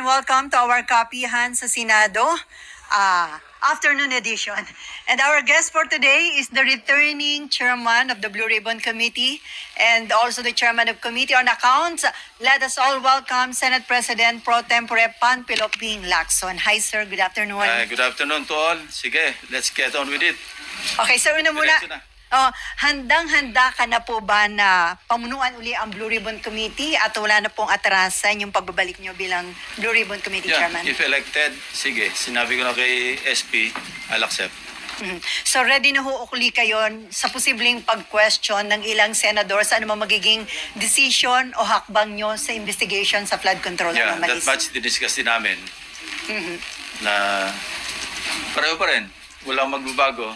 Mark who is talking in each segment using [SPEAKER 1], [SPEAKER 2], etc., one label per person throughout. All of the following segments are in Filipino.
[SPEAKER 1] welcome to our Kapihan sa Senado afternoon edition. And our guest for today is the returning chairman of the Blue Ribbon Committee and also the chairman of Committee on Accounts. Let us all welcome Senate President Pro Tempore Panfilo Ping Lacson. Hi sir, good afternoon.
[SPEAKER 2] Good afternoon to all. Sige, let's get on with it.
[SPEAKER 1] Okay, sir, una muna. Handang-handa ka na po ba na pamunuan uli ang Blue Ribbon Committee at wala na pong atrasan yung pagbabalik nyo bilang Blue Ribbon Committee Chairman?
[SPEAKER 2] If elected, sige. Sinabi ko na kay SP, I'll accept.
[SPEAKER 1] So ready na ho uli kayo sa posibleng pag-question ng ilang senador sa ano magiging decision o hakbang nyo sa investigation sa flood control ng
[SPEAKER 2] That much didiscuss din namin na pareho pa rin. Walang magbabago.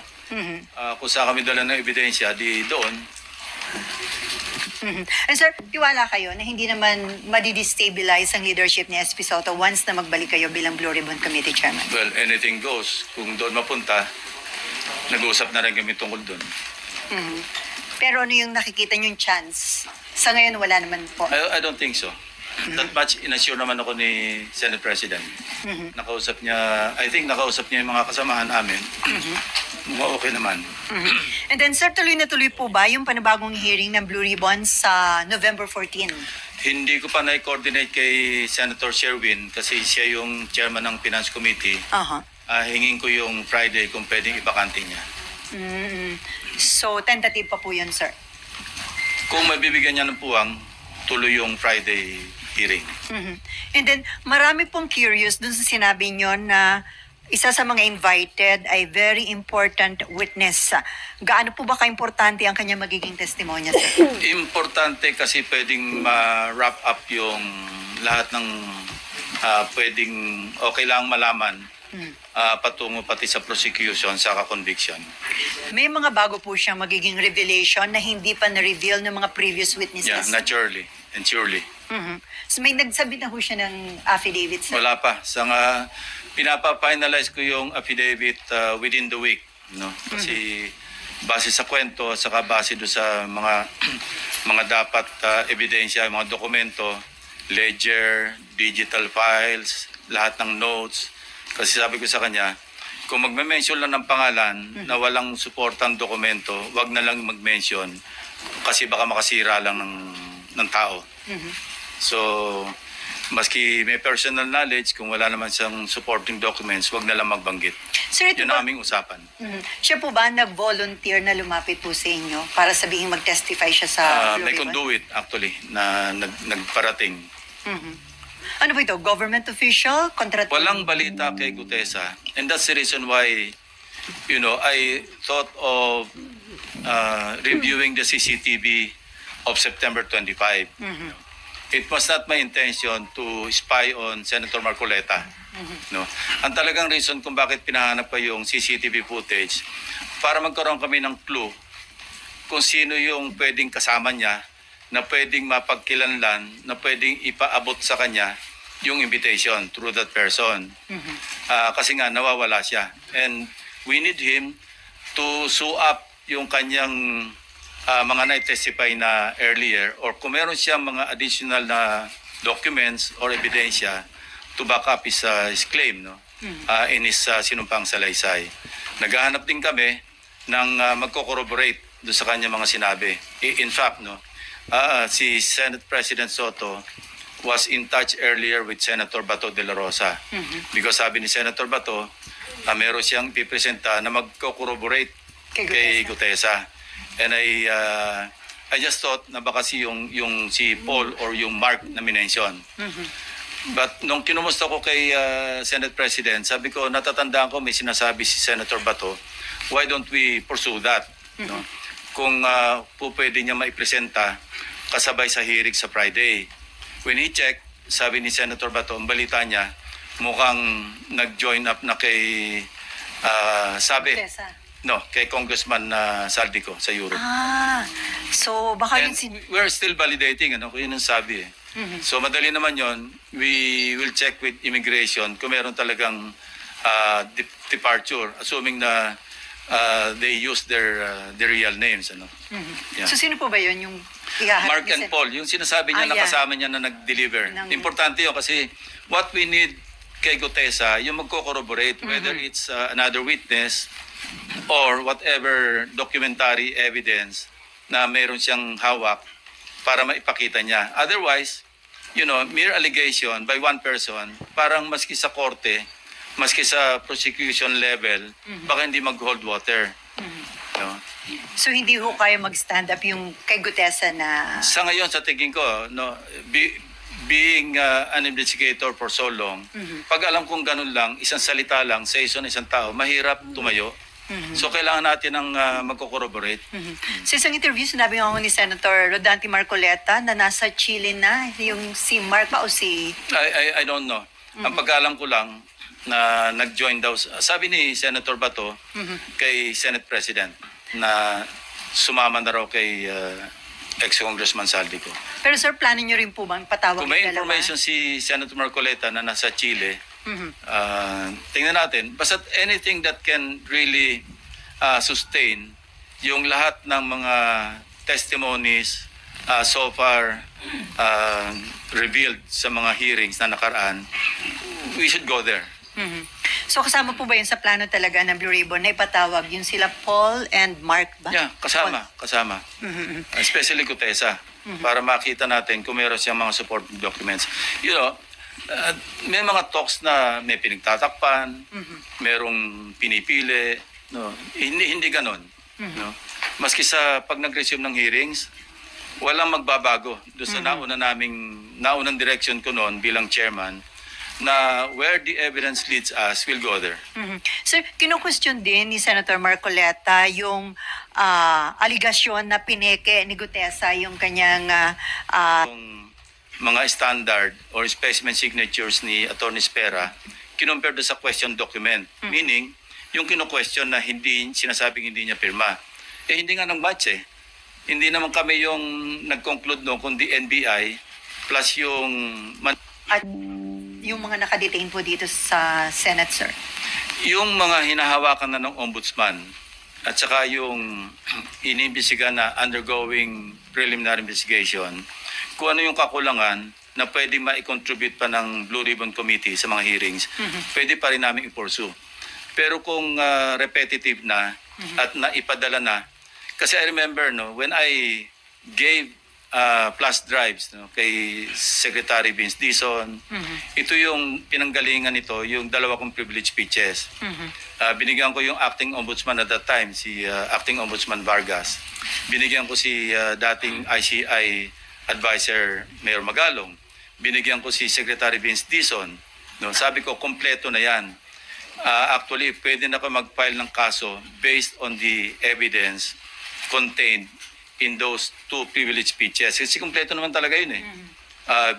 [SPEAKER 2] Kung saan kami dala ng ebidensya, di doon.
[SPEAKER 1] And sir, tiwala kayo na hindi naman madidestabilize ang leadership ni SP Soto once na magbalik kayo bilang Blue Ribbon Committee Chairman?
[SPEAKER 2] Well, anything goes. Kung doon mapunta, nag-uusap na rin kami tungkol doon.
[SPEAKER 1] Pero ano yung nakikita nyo yung chance? Sa ngayon, wala naman po.
[SPEAKER 2] I don't think so. That much inassure naman ako ni Senate President. Nakausap niya, I think nakausap niya yung mga kasamahan namin. Okay naman.
[SPEAKER 1] And then sir, tuloy na tuloy po ba yung panibagong hearing ng Blue Ribbon sa November 14?
[SPEAKER 2] Hindi ko pa na-coordinate kay Senator Sherwin kasi siya yung chairman ng Finance Committee. Hingin ko yung Friday kung pwedeng ibakante niya.
[SPEAKER 1] So, tentative pa po yun, sir?
[SPEAKER 2] Kung mabibigyan niya ng puwang, tuloy yung Friday hearing.
[SPEAKER 1] And then, marami pong curious dun sa sinabi nyo na isa sa mga invited ay very important witness. Gaano po ba ka-importante ang kanya magiging testimonya, sir?
[SPEAKER 2] Importante kasi pwedeng ma-wrap up yung lahat ng pwedeng okay lang malaman patungo pati sa prosecution sa conviction.
[SPEAKER 1] May mga bago po siyang magiging revelation na hindi pa na-reveal ng mga previous witnesses?
[SPEAKER 2] Yeah, naturally and surely.
[SPEAKER 1] So may nagsabi na po siya ng affidavit, sir?
[SPEAKER 2] Wala pa. Pinapa-finalize ko yung affidavit within the week. No? Kasi base sa kwento, saka base doon sa mga dapat ebidensya, mga dokumento, ledger, digital files, lahat ng notes. Kasi sabi ko sa kanya, kung magme-mention lang ng pangalan na walang suportang dokumento, wag na lang mag-mention kasi baka makasira lang ng tao. So, maski may personal knowledge, kung wala naman siyang supporting documents, wag na lang magbanggit.
[SPEAKER 1] Sir,
[SPEAKER 2] yun ang aming usapan.
[SPEAKER 1] Siya po ba nag-volunteer na lumapit po sa inyo para sabihin mag-testify siya sa Blue
[SPEAKER 2] may
[SPEAKER 1] Ribbon?
[SPEAKER 2] conduit actually na nagparating.
[SPEAKER 1] Ano po ito? Government official?
[SPEAKER 2] Walang balita kay Gutesa. And that's the reason why, I thought of reviewing the CCTV of September 25. It was not my intention to spy on Senator Marcoleta. No? Ang talagang reason kung bakit pinahanap pa yung CCTV footage, para magkaroon kami ng clue kung sino yung pwedeng kasama niya, na pwedeng mapagkilanlan, na pwedeng ipaabot sa kanya yung invitation through that person. Kasi nga nawawala siya. And we need him to sew up yung kanyang mga na-testify na earlier, or kung meron siyang mga additional na documents or ebidensya to back up his claim, no? In his sinumpang salaysay. Naghahanap din kami ng magko-corroborate doon sa kanya mga sinabi. In fact, si Senate President Soto was in touch earlier with Senator Bato de la Rosa. Because sabi ni Senator Bato, meron siyang pipresenta na magko-corroborate kay Gutesa. And I just thought na baka yung si Paul or yung Mark na minention. But nung kinumusta ko kay Senate President, sabi ko, natatandaan ko may sinasabi si Senator Bato, why don't we pursue that? No? Kung po pwede niya maipresenta kasabay sa hearing sa Friday. When he checked, sabi ni Senator Bato, ang balita niya, mukhang nag-join up na kay kay Congressman Saldico sa Europe.
[SPEAKER 1] So baka
[SPEAKER 2] and we're still validating, kung yun ang sabi eh. So madali naman yon. We will check with immigration kung meron talagang departure, assuming na they use their real names.
[SPEAKER 1] So sino po ba yun? Yung ihaharap
[SPEAKER 2] Mark
[SPEAKER 1] niya
[SPEAKER 2] and
[SPEAKER 1] sa-
[SPEAKER 2] Paul, yung sinasabi niya na
[SPEAKER 1] yeah.
[SPEAKER 2] kasama niya na nag-deliver.
[SPEAKER 1] Ng-
[SPEAKER 2] Importante yun kasi what we need kay Gutesa, yung magko-corroborate whether it's another witness or whatever documentary evidence na meron siyang hawak para maipakita niya. Otherwise, mere allegation by one person, parang maski sa korte, maski sa prosecution level, baka hindi mag-hold water. No?
[SPEAKER 1] So hindi ho kayo mag-stand up yung kay Gutesa na...
[SPEAKER 2] Sa ngayon, sa tingin ko, being an investigator for so long, pag alam kong ganun lang, isang salita lang, sa isang tao, mahirap tumayo. So kailangan natin ng magko-corroborate.
[SPEAKER 1] Sa isang interview, sinabi nga ho ni Senator Rodante Marcoleta na nasa Chile na yung si Mark pa o si...
[SPEAKER 2] I don't know. Ang pag-alam ko lang na nag-join daw, sabi ni Senator Bato kay Senate President na sumama na raw kay ex-Congressman Saldico.
[SPEAKER 1] Pero sir, plano nyo rin po bang patawag
[SPEAKER 2] Kung may
[SPEAKER 1] yung dalawa?
[SPEAKER 2] information si Senator Marcoleta na nasa Chile, tingnan natin. Basta anything that can really sustain yung lahat ng mga testimonies so far revealed sa mga hearings na nakaraan, we should go there.
[SPEAKER 1] So kasama po ba yun sa plano talaga ng Blue Ribbon na ipatawag yung sila Paul and Mark ba?
[SPEAKER 2] Yeah, kasama. Especially Gutesa. Para makita natin kung meron siyang mga support documents. May mga talks na may pinagtatakpan, merong pinipili, no? Hindi ganon. No? Maski sa pag nag-resume ng hearings, walang magbabago doon sa naunang direction ko noon bilang chairman, na where the evidence leads us, we'll go there.
[SPEAKER 1] Sir, kino-question din ni Senator Marcoleta yung aligasyon na pineke ni Gutesa yung kanyang
[SPEAKER 2] Yung mga standard or specimen signatures ni Attorney Spera, kinumpare doon sa question document. Meaning, yung kino-question na sinasabing hindi niya pirma. Hindi nga nang match eh. Hindi naman kami yung nag-conclude no, kundi NBI plus yung...
[SPEAKER 1] at yung mga nakadetain po dito sa Senate, sir.
[SPEAKER 2] Yung mga hinahawakan na ng ombudsman at saka yung iniimbestiga na undergoing preliminary investigation, kung ano yung kakulangan na pwede ma-contribute pa ng Blue Ribbon Committee sa mga hearings, pwede pa rin namin i-pursue. Pero kung repetitive na at naipadala na, kasi I remember when I gave plus drives kay Secretary Vince Dizon. Ito yung pinanggalingan nito, yung dalawa kong privilege speeches. Binigyan ko yung acting ombudsman at that time, si acting ombudsman Vargas. Binigyan ko si dating ICI advisor Mayor Magalong. Binigyan ko si Secretary Vince Dizon. Sabi ko, kompleto na yan. Actually, pwede na ako mag-file ng kaso based on the evidence contained in those two privilege speeches. Kasi kompleto naman talaga yun eh.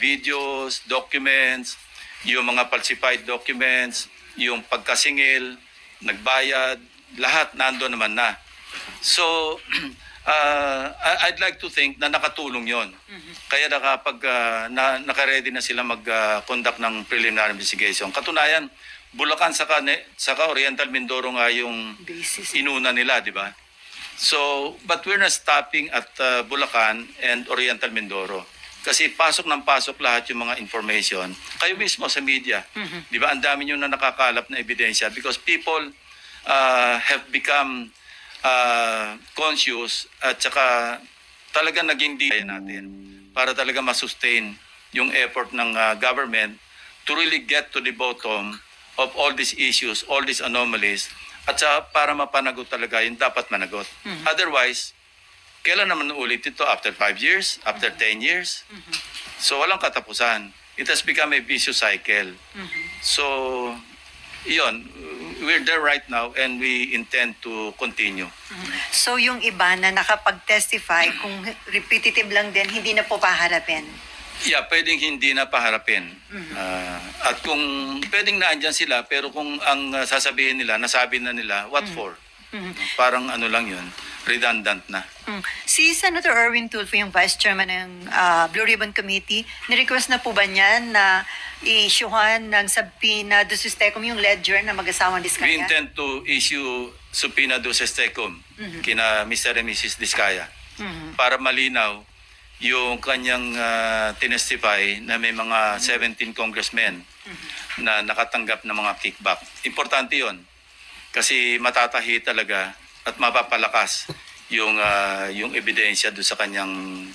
[SPEAKER 2] Videos, documents, yung mga falsified documents, yung pagkasingil, nagbayad, lahat nandoon naman na. So, I'd like to think na nakatulong yon. Kaya naka-ready na sila mag-conduct ng preliminary investigation. Katunayan, Bulacan saka Oriental Mindoro nga yung
[SPEAKER 1] Basis.
[SPEAKER 2] inuna nila, di ba? So, but we're not stopping at Bulacan and Oriental Mindoro. Kasi pasok ng pasok lahat yung mga information. Kayo mismo sa media, di ba? Ang dami nyo na nakakalap na ebidensya because people have become conscious at saka talaga naging di natin para talaga masustain yung effort ng government to really get to the bottom of all these issues, all these anomalies, at saka para mapanagot talaga yung dapat managot. Otherwise, kailan naman ulit ito? After 5 years? After 10 years? So walang katapusan. It has become a vicious cycle. So, yun, we're there right now and we intend to continue.
[SPEAKER 1] So yung iba na nakapag-testify, kung repetitive lang din, hindi na po paharapin.
[SPEAKER 2] Yeah, pwedeng hindi na paharapin. At kung pwedeng naandyan sila, pero kung ang sasabihin nila, nasabi na nila, what for? Parang ano lang yun, redundant na.
[SPEAKER 1] Si Senator Erwin Tulfo, yung Vice Chairman ng Blue Ribbon Committee, nirequest na po ba niya na i-issuehan ng subpoena do Sistecom yung ledger na mag-asawang
[SPEAKER 2] We
[SPEAKER 1] Diskaya?
[SPEAKER 2] intend to issue subpoena do Sistecom kina Mr. and Mrs. Diskaya para malinaw yung kanyang tinestify na may mga 17 congressmen na nakatanggap ng mga kickback. Importante yon kasi matatahi talaga at mapapalakas yung ebidensya doon sa kanyang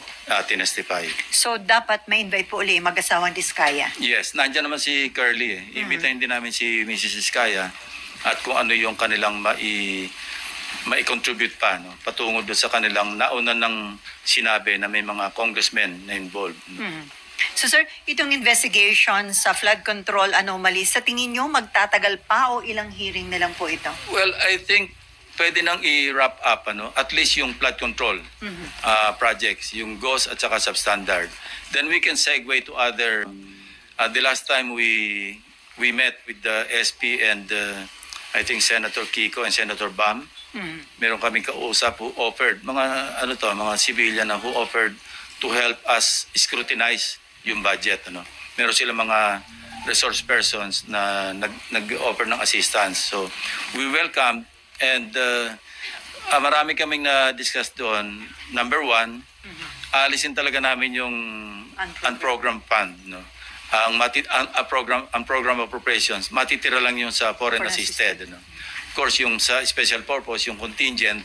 [SPEAKER 2] tinestify.
[SPEAKER 1] So, dapat ma-invite po uli mag-asawang Diskaya.
[SPEAKER 2] Yes, nandiyan naman si Curly. Imbitahin din namin si Mrs. Iskaya at kung ano yung kanilang mai-contribute pa, no? Patungo doon sa kanilang nauna ng sinabi na may mga congressmen na involved.
[SPEAKER 1] So sir, itong investigation sa flood control anomaly, sa tingin nyo magtatagal pa o ilang hearing na lang po ito?
[SPEAKER 2] Well, I think pwede nang i-wrap up at least yung flood control projects, yung GOS at saka substandard. Then we can segue to other. The last time we met with the SP and I think Senator Kiko and Senator Bam, meron kaming kausap who offered mga civilian na who offered to help us scrutinize yung budget. Meron sila mga resource persons na nag-offer ng assistance. So we welcome. And marami kaming na-discuss doon. Number one, alisin talaga namin yung unprogrammed fund. No? Ang program appropriations, matitira lang yung sa foreign assisted. No? Of course, yung sa special purpose, yung contingent,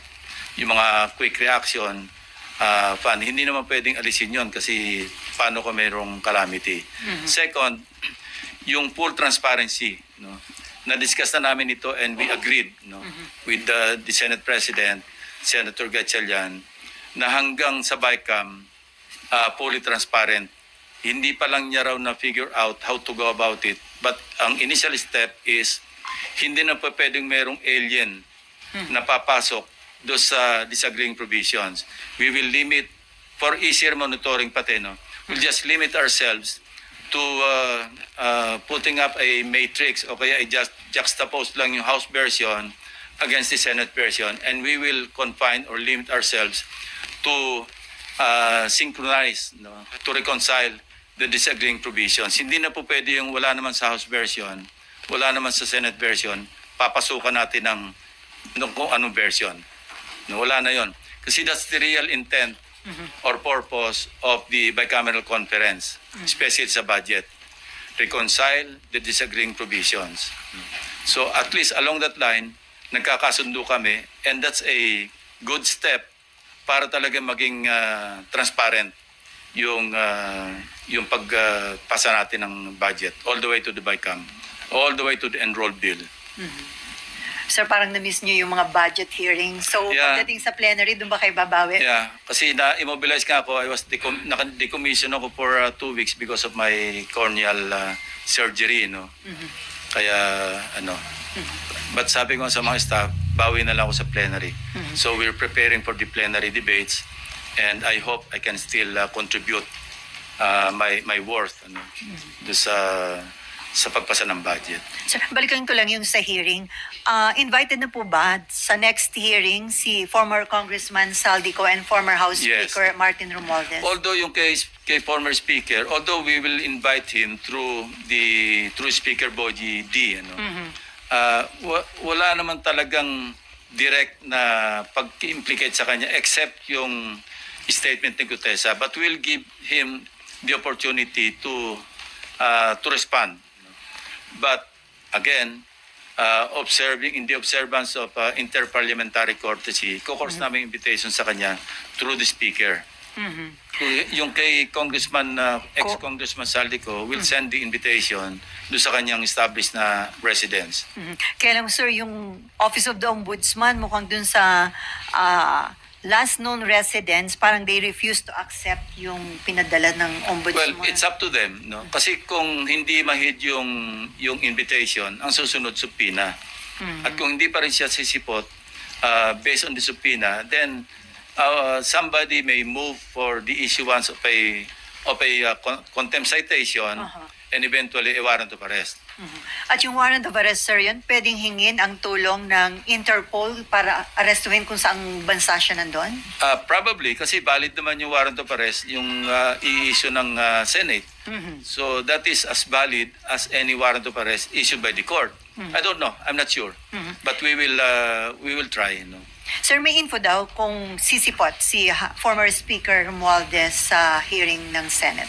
[SPEAKER 2] yung mga quick reaction fund, hindi naman pwedeng alisin yon kasi paano kung mayroong calamity. Second, yung full transparency. No? Na-discuss na namin ito and we agreed with the Senate President, Senator Gatchalian, na hanggang sa BICAM, fully transparent. Hindi pa lang niya raw na-figure out how to go about it. But ang initial step is, hindi na pa pwedeng merong alien na papasok do sa disagreeing provisions. We will limit, for easier monitoring pati, we'll just limit ourselves to putting up a matrix o kaya just juxtapose lang yung House version against the Senate version, and we will confine or limit ourselves to synchronize, to reconcile the disagreeing provisions. Hindi na po pwede yung wala naman sa House version, wala naman sa Senate version, papasukan natin ng kung anong version. Wala na yon. Kasi that's the real intent or purpose of the bicameral conference, especially sa budget. Reconcile the disagreeing provisions. So at least along that line, nagkakasundo kami, and that's a good step para talaga maging transparent yung pagpasa natin ng budget all the way to the BICAM, all the way to the enrolled bill.
[SPEAKER 1] Sir, parang na-miss nyo yung mga budget hearings. So, pagdating sa plenary, doon ba kayo babawi?
[SPEAKER 2] Yeah, kasi na-immobilize ka ako. I was naka-decommission ako for 2 weeks because of my corneal surgery, Kaya, But sabi ko sa mga staff, bawi na lang ako sa plenary. So, we're preparing for the plenary debates and I hope I can still contribute my worth do sa pagpasa ng budget.
[SPEAKER 1] Sir, balikan ko lang yung sa hearing. Invited na po ba sa next hearing si former Congressman Saldico and former House
[SPEAKER 2] Yes.
[SPEAKER 1] Speaker Martin Romualdez?
[SPEAKER 2] Although yung kay former speaker, although we will invite him through Speaker Boji D, wala naman talagang direct na pag-implicate sa kanya except yung statement ni Gutesa, but we'll give him the opportunity to respond. But again, observing in the observance of interparliamentary courtesy, kukurse namin invitation sa kanya through the speaker. Yung kay Congressman, ex-Congressman Saldico will send the invitation doon sa kanyang established na residence.
[SPEAKER 1] Kaya lang sir, yung Office of the Ombudsman mukhang dun sa last known residents, parang they refuse to accept yung pinadala ng Ombudsman.
[SPEAKER 2] Well, it's up to them, Kasi kung hindi ma-hit yung invitation, ang susunod subpoena. At kung hindi pa rin siya sisipot based on the subpoena, then somebody may move for the issuance of a contempt citation and eventually a warrant of arrest.
[SPEAKER 1] At yung warrant of arrest, sir, yun, pwedeng hingin ang tulong ng Interpol para arestuhin kung saang bansa siya nandun?
[SPEAKER 2] Probably, kasi valid naman yung warrant of arrest, yung i-issue ng Senate. So that is as valid as any warrant of arrest issued by the court. I don't know, I'm not sure. But we will try.
[SPEAKER 1] Sir, may info daw kung sisipot si former Speaker Romualdez sa hearing ng Senate.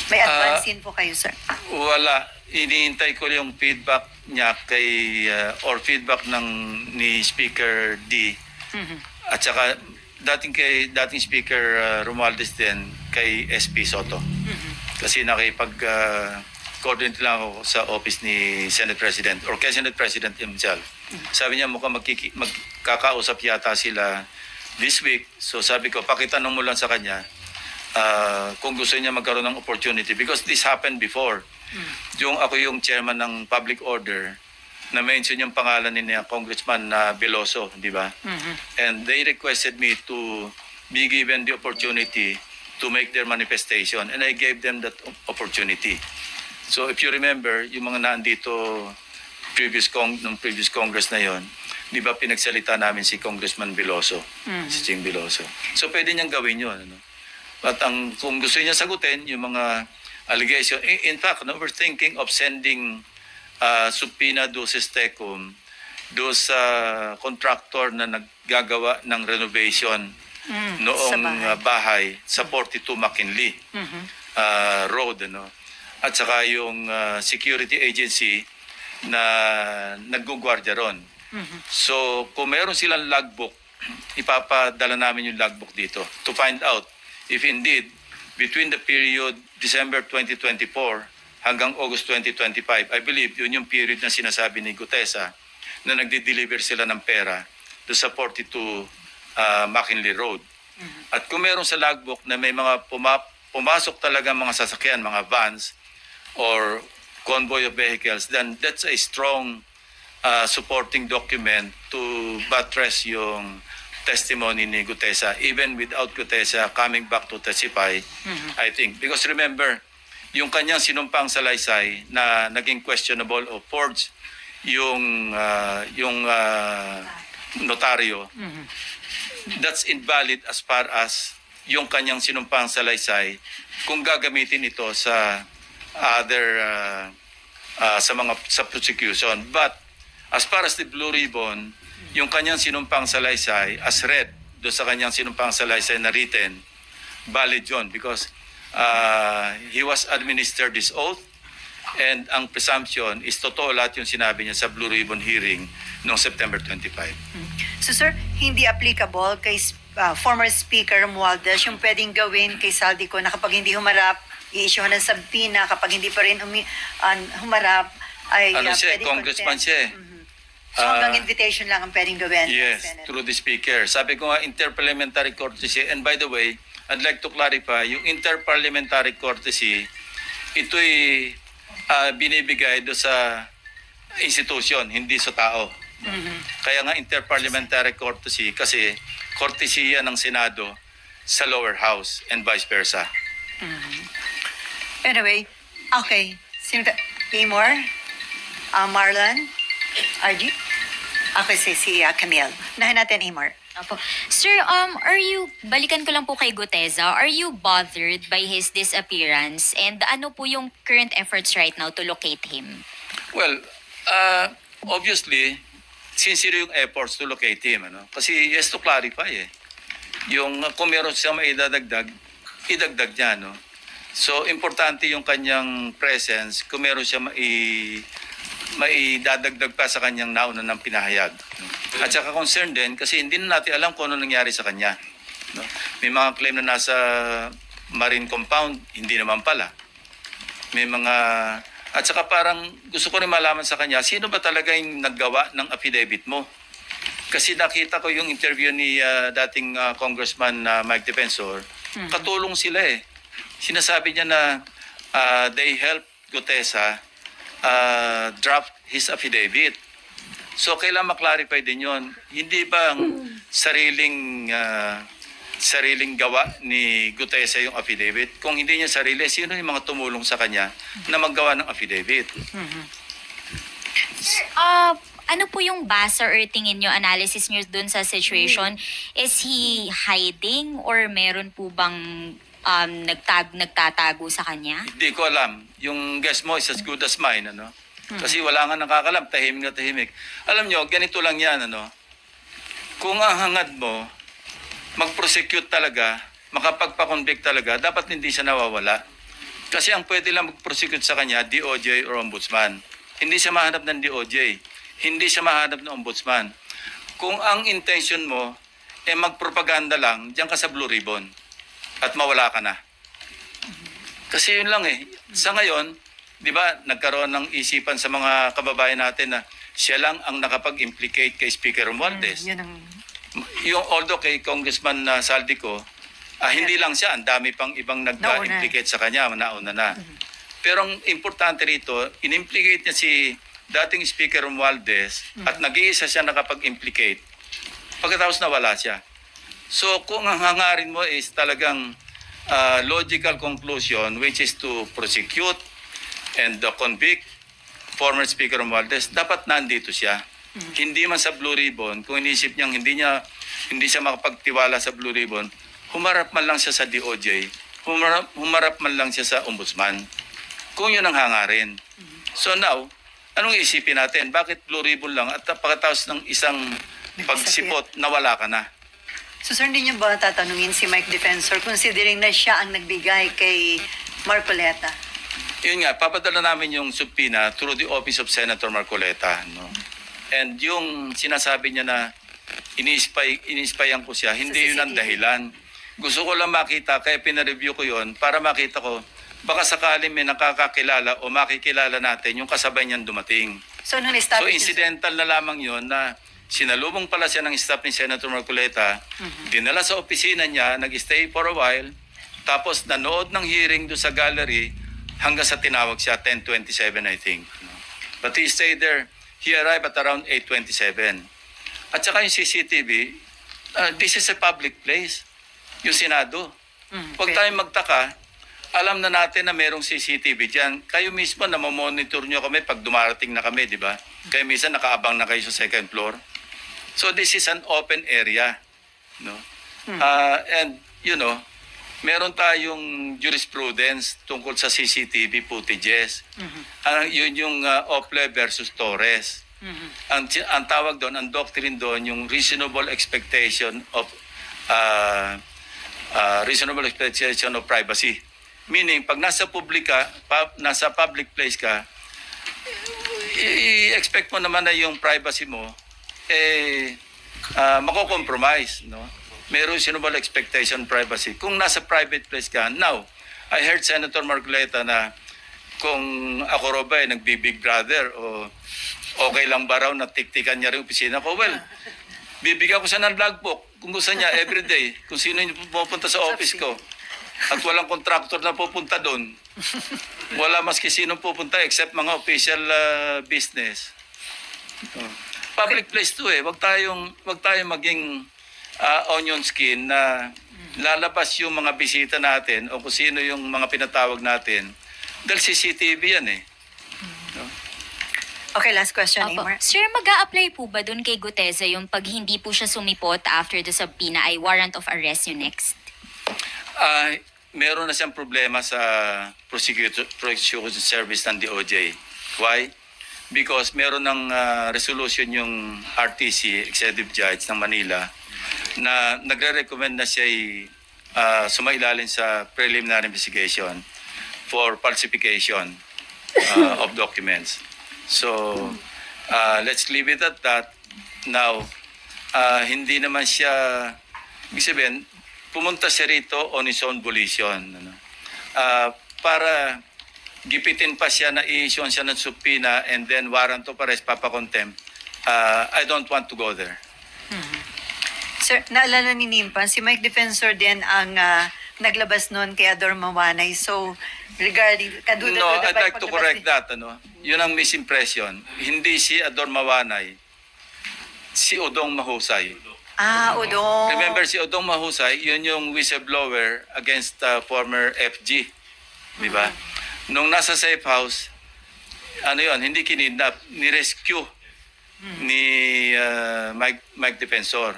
[SPEAKER 1] May advance info kayo, sir?
[SPEAKER 2] Wala. Iniintay ko yung feedback niya kay or feedback ni Speaker D. At saka dating Speaker Romualdez din kay SP Soto. Kasi nakipag-coordinate lang ako sa office ni Senate President or kay Senate President himself. Sabi niya mukhang magkakausap yata sila this week. So sabi ko, pakitanong mo lang sa kanya kung gusto niya magkaroon ng opportunity because this happened before. Ako yung chairman ng public order na mention yung pangalan ni Congressman Veloso, di ba? And they requested me to be given the opportunity to make their manifestation and I gave them that opportunity. So if you remember, yung mga nandito nung previous Congress na yon, di ba pinagsalita namin si Congressman Veloso, si Ching Veloso. So pwede niyang gawin yun. Ano? At kung gusto niya sagutin yung mga allegation, in fact, we're thinking of sending subpoena do Tecum do sa contractor na naggagawa ng renovation noong bahay sa 42 McKinley Road. Ano? At saka yung security agency na naggugwardya ron. So, kung meron silang logbook, ipapadala namin yung logbook dito to find out if indeed between the period December 2024 hanggang August 2025, I believe yun yung period na sinasabi ni Gutesa na nagde-deliver sila ng pera do sa 42 McKinley Road. At kung meron sa logbook na may mga pumasok talaga mga sasakyan, mga vans or convoy of vehicles, then that's a strong supporting document to buttress yung testimony ni Gutesa, even without Gutesa coming back to testify, I think. Because remember, yung kanyang sinumpang salaysay na naging questionable o forged yung notaryo, that's invalid as far as yung kanyang sinumpang salaysay kung gagamitin ito sa other sa prosecution. But as far as the Blue Ribbon, yung kanyang sinumpang salaysay as read do sa kanyang sinumpang salaysay na written, valid yun because he was administered this oath and ang presumption is totoo lahat yung sinabi niya sa Blue Ribbon hearing noong September 25.
[SPEAKER 1] So sir, hindi applicable kay former Speaker Romualdez yung pwedeng gawin kay Saldico na kapag hindi humarap, i-issue ng subpoena, kapag hindi pa rin humarap, ay
[SPEAKER 2] siya, congressman siya.
[SPEAKER 1] So hanggang invitation lang ang pwedeng gawin.
[SPEAKER 2] Yes, through the Speaker. Sabi ko nga, interparliamentary courtesy. And by the way, I'd like to clarify, yung interparliamentary courtesy, ito'y binibigay do sa institution, hindi sa tao. Kaya nga interparliamentary courtesy kasi courtesy ng Senado sa lower house and vice versa.
[SPEAKER 1] Anyway, okay. Timor, Marlon, RG? Okay, si Camille. Nahin natin, Imor.
[SPEAKER 3] Opo. Sir, balikan ko lang po kay Gutesa. Are you bothered by his disappearance? And ano po yung current efforts right now to locate him?
[SPEAKER 2] Well, obviously, sincere yung efforts to locate him. Ano? Kasi he has to clarify Yung kung meron siya maidadagdag, idagdag niya. No? So, importante yung kanyang presence kung meron siya maidadagdag pa sa kanyang nauna ng pinahayag. At saka concerned din kasi hindi na natin alam kung ano nangyari sa kanya. No? May mga claim na nasa marine compound, hindi naman pala. May mga... At saka parang gusto ko rin malaman sa kanya, sino ba talaga yung naggawa ng affidavit mo? Kasi nakita ko yung interview ni dating Congressman Mike Defensor, katulong sila Sinasabi niya na they helped Gutesa draft his affidavit. So, kailangan maklarify din yun. Hindi ba ang sariling gawa ni Gutesa yung affidavit? Kung hindi niya sarili, sino yung mga tumulong sa kanya na maggawa ng affidavit?
[SPEAKER 3] Ano po yung basa or tingin nyo, analysis nyo dun sa situation? Is he hiding or meron po bang nagtatago sa kanya?
[SPEAKER 2] Hindi ko alam. Yung guess mo is as good as mine, Kasi wala nga nakakalam, tahimik na tahimik. Alam nyo, ganito lang yan, kung ang hangad mo, mag-prosecute talaga, makapagpa-convict talaga, dapat hindi siya nawawala. Kasi ang pwede lang mag-prosecute sa kanya, DOJ or Ombudsman. Hindi siya mahanap ng DOJ. Hindi siya mahanap ng Ombudsman. Kung ang intention mo, magpropaganda lang, diyan ka sa Blue Ribbon. At mawala ka na. Kasi yun lang eh. Sa ngayon, di ba, nagkaroon ng isipan sa mga kababayan natin na siya lang ang nakapag-implicate kay Speaker Romualdez.
[SPEAKER 1] Yun ang...
[SPEAKER 2] Yung although kay Congressman Saldico, hindi lang siya, ang dami pang ibang nag-implicate sa kanya, nauna na. Pero ang importante rito, in-implicate niya si dating Speaker Romualdez at nag-iisa siya nakapag-implicate. Pagkatapos nawala siya. So kung ang hangarin mo is talagang logical conclusion, which is to prosecute and convict former Speaker Romualdez, dapat nandito siya. Hindi man sa Blue Ribbon, kung inisip niyang hindi siya makapagtiwala sa Blue Ribbon, humarap man lang siya sa DOJ, humarap man lang siya sa Ombudsman. Kung yun ang hangarin. So now, anong isipin natin? Bakit Blue Ribbon lang at pagkatapos ng isang pagsipot, nawala ka na?
[SPEAKER 1] So sir, hindi niyo ba tatanungin si Mike Defensor considering na siya ang nagbigay kay Marcoleta?
[SPEAKER 2] Yun nga, papadala namin yung subpoena through the office of Senator Marcoleta. No? And yung sinasabi niya na ini-spyan ko siya, hindi yun ang dahilan. Gusto ko lang makita, kaya pinareview ko yun para makita ko, baka sakaling may nakakakilala o makikilala natin yung kasabay niyan dumating.
[SPEAKER 1] So, nung
[SPEAKER 2] So incidental na lamang yun na sinalubong pala siya ng staff ni Senator Marcoleta, dinala sa opisina niya, nag-stay for a while, tapos nanood ng hearing doon sa gallery hanggang sa tinawag siya, 10:27 I think. But he stayed there. He arrived at around 8:27. At saka yung CCTV, this is a public place. Yung Senado. Huwag tayong magtaka. Alam na natin na merong CCTV dyan. Kayo mismo na mamonitor nyo kami pag dumarating na kami, di ba? Kayo minsan nakaabang na kayo sa second floor. So this is an open area. No? And, you know, meron tayong jurisprudence tungkol sa CCTV footages. Yun yung Ople versus Torres. Ang tawag doon, ang doctrine doon, yung reasonable expectation of privacy. Meaning, pag nasa public place ka, i-expect mo naman na yung privacy mo mako-compromise, no? May reasonable expectation privacy. Kung nasa private place ka, now, I heard Senator Marcoleta na kung ako raw ba nagbi-Big Brother o okay lang ba raw na tiktikan niya rin opisina ko, well, bibigyan ko siya ng logbook kung gusto niya everyday, kung sino yung pupunta sa office ko. At walang contractor na pupunta doon. Wala maski sino pupunta except mga official business. Public place to eh. Wag tayong maging onion skin na lalabas yung mga bisita natin o kung sino yung mga pinatawag natin. Dahil CCTV yan eh.
[SPEAKER 1] Okay, last question,
[SPEAKER 3] Opo.
[SPEAKER 1] Amar.
[SPEAKER 3] Sir, mag-a-apply po ba dun kay Guteza yung pag hindi po siya sumipot after the subpoena ay warrant of arrest yung next?
[SPEAKER 2] Meron na siyang problema sa prosecution service ng DOJ. Why? Because meron ng resolution yung RTC, Executive Judge ng Manila, na nagre-recommend na siya sumailalim sa preliminary investigation for falsification of documents. So, let's leave it at that. Now, hindi naman siya, ibig sabihin, pumunta siya rito on his own volition. Para gipitin pa siya na i-issue siya ng subpoena and then warrant of arrest, papakontempt. I don't want to go there.
[SPEAKER 1] Sir, naalala ni Nimpan, si Mike Defensor din ang naglabas noon kay Ador Mawanay. So, regarding kaduda-duda
[SPEAKER 2] No, I'd
[SPEAKER 1] ba
[SPEAKER 2] like to
[SPEAKER 1] paglabas
[SPEAKER 2] correct
[SPEAKER 1] ni-
[SPEAKER 2] that. Yun ang misimpression. Hindi si Ador Mawanay, si Odong Mahusay.
[SPEAKER 1] Udong.
[SPEAKER 2] Remember si Odong Mahusay, yun yung whistleblower against former FG. Di ba? Nung nasa safe house, hindi kinidnap, ni-rescue ni Mike Defensor.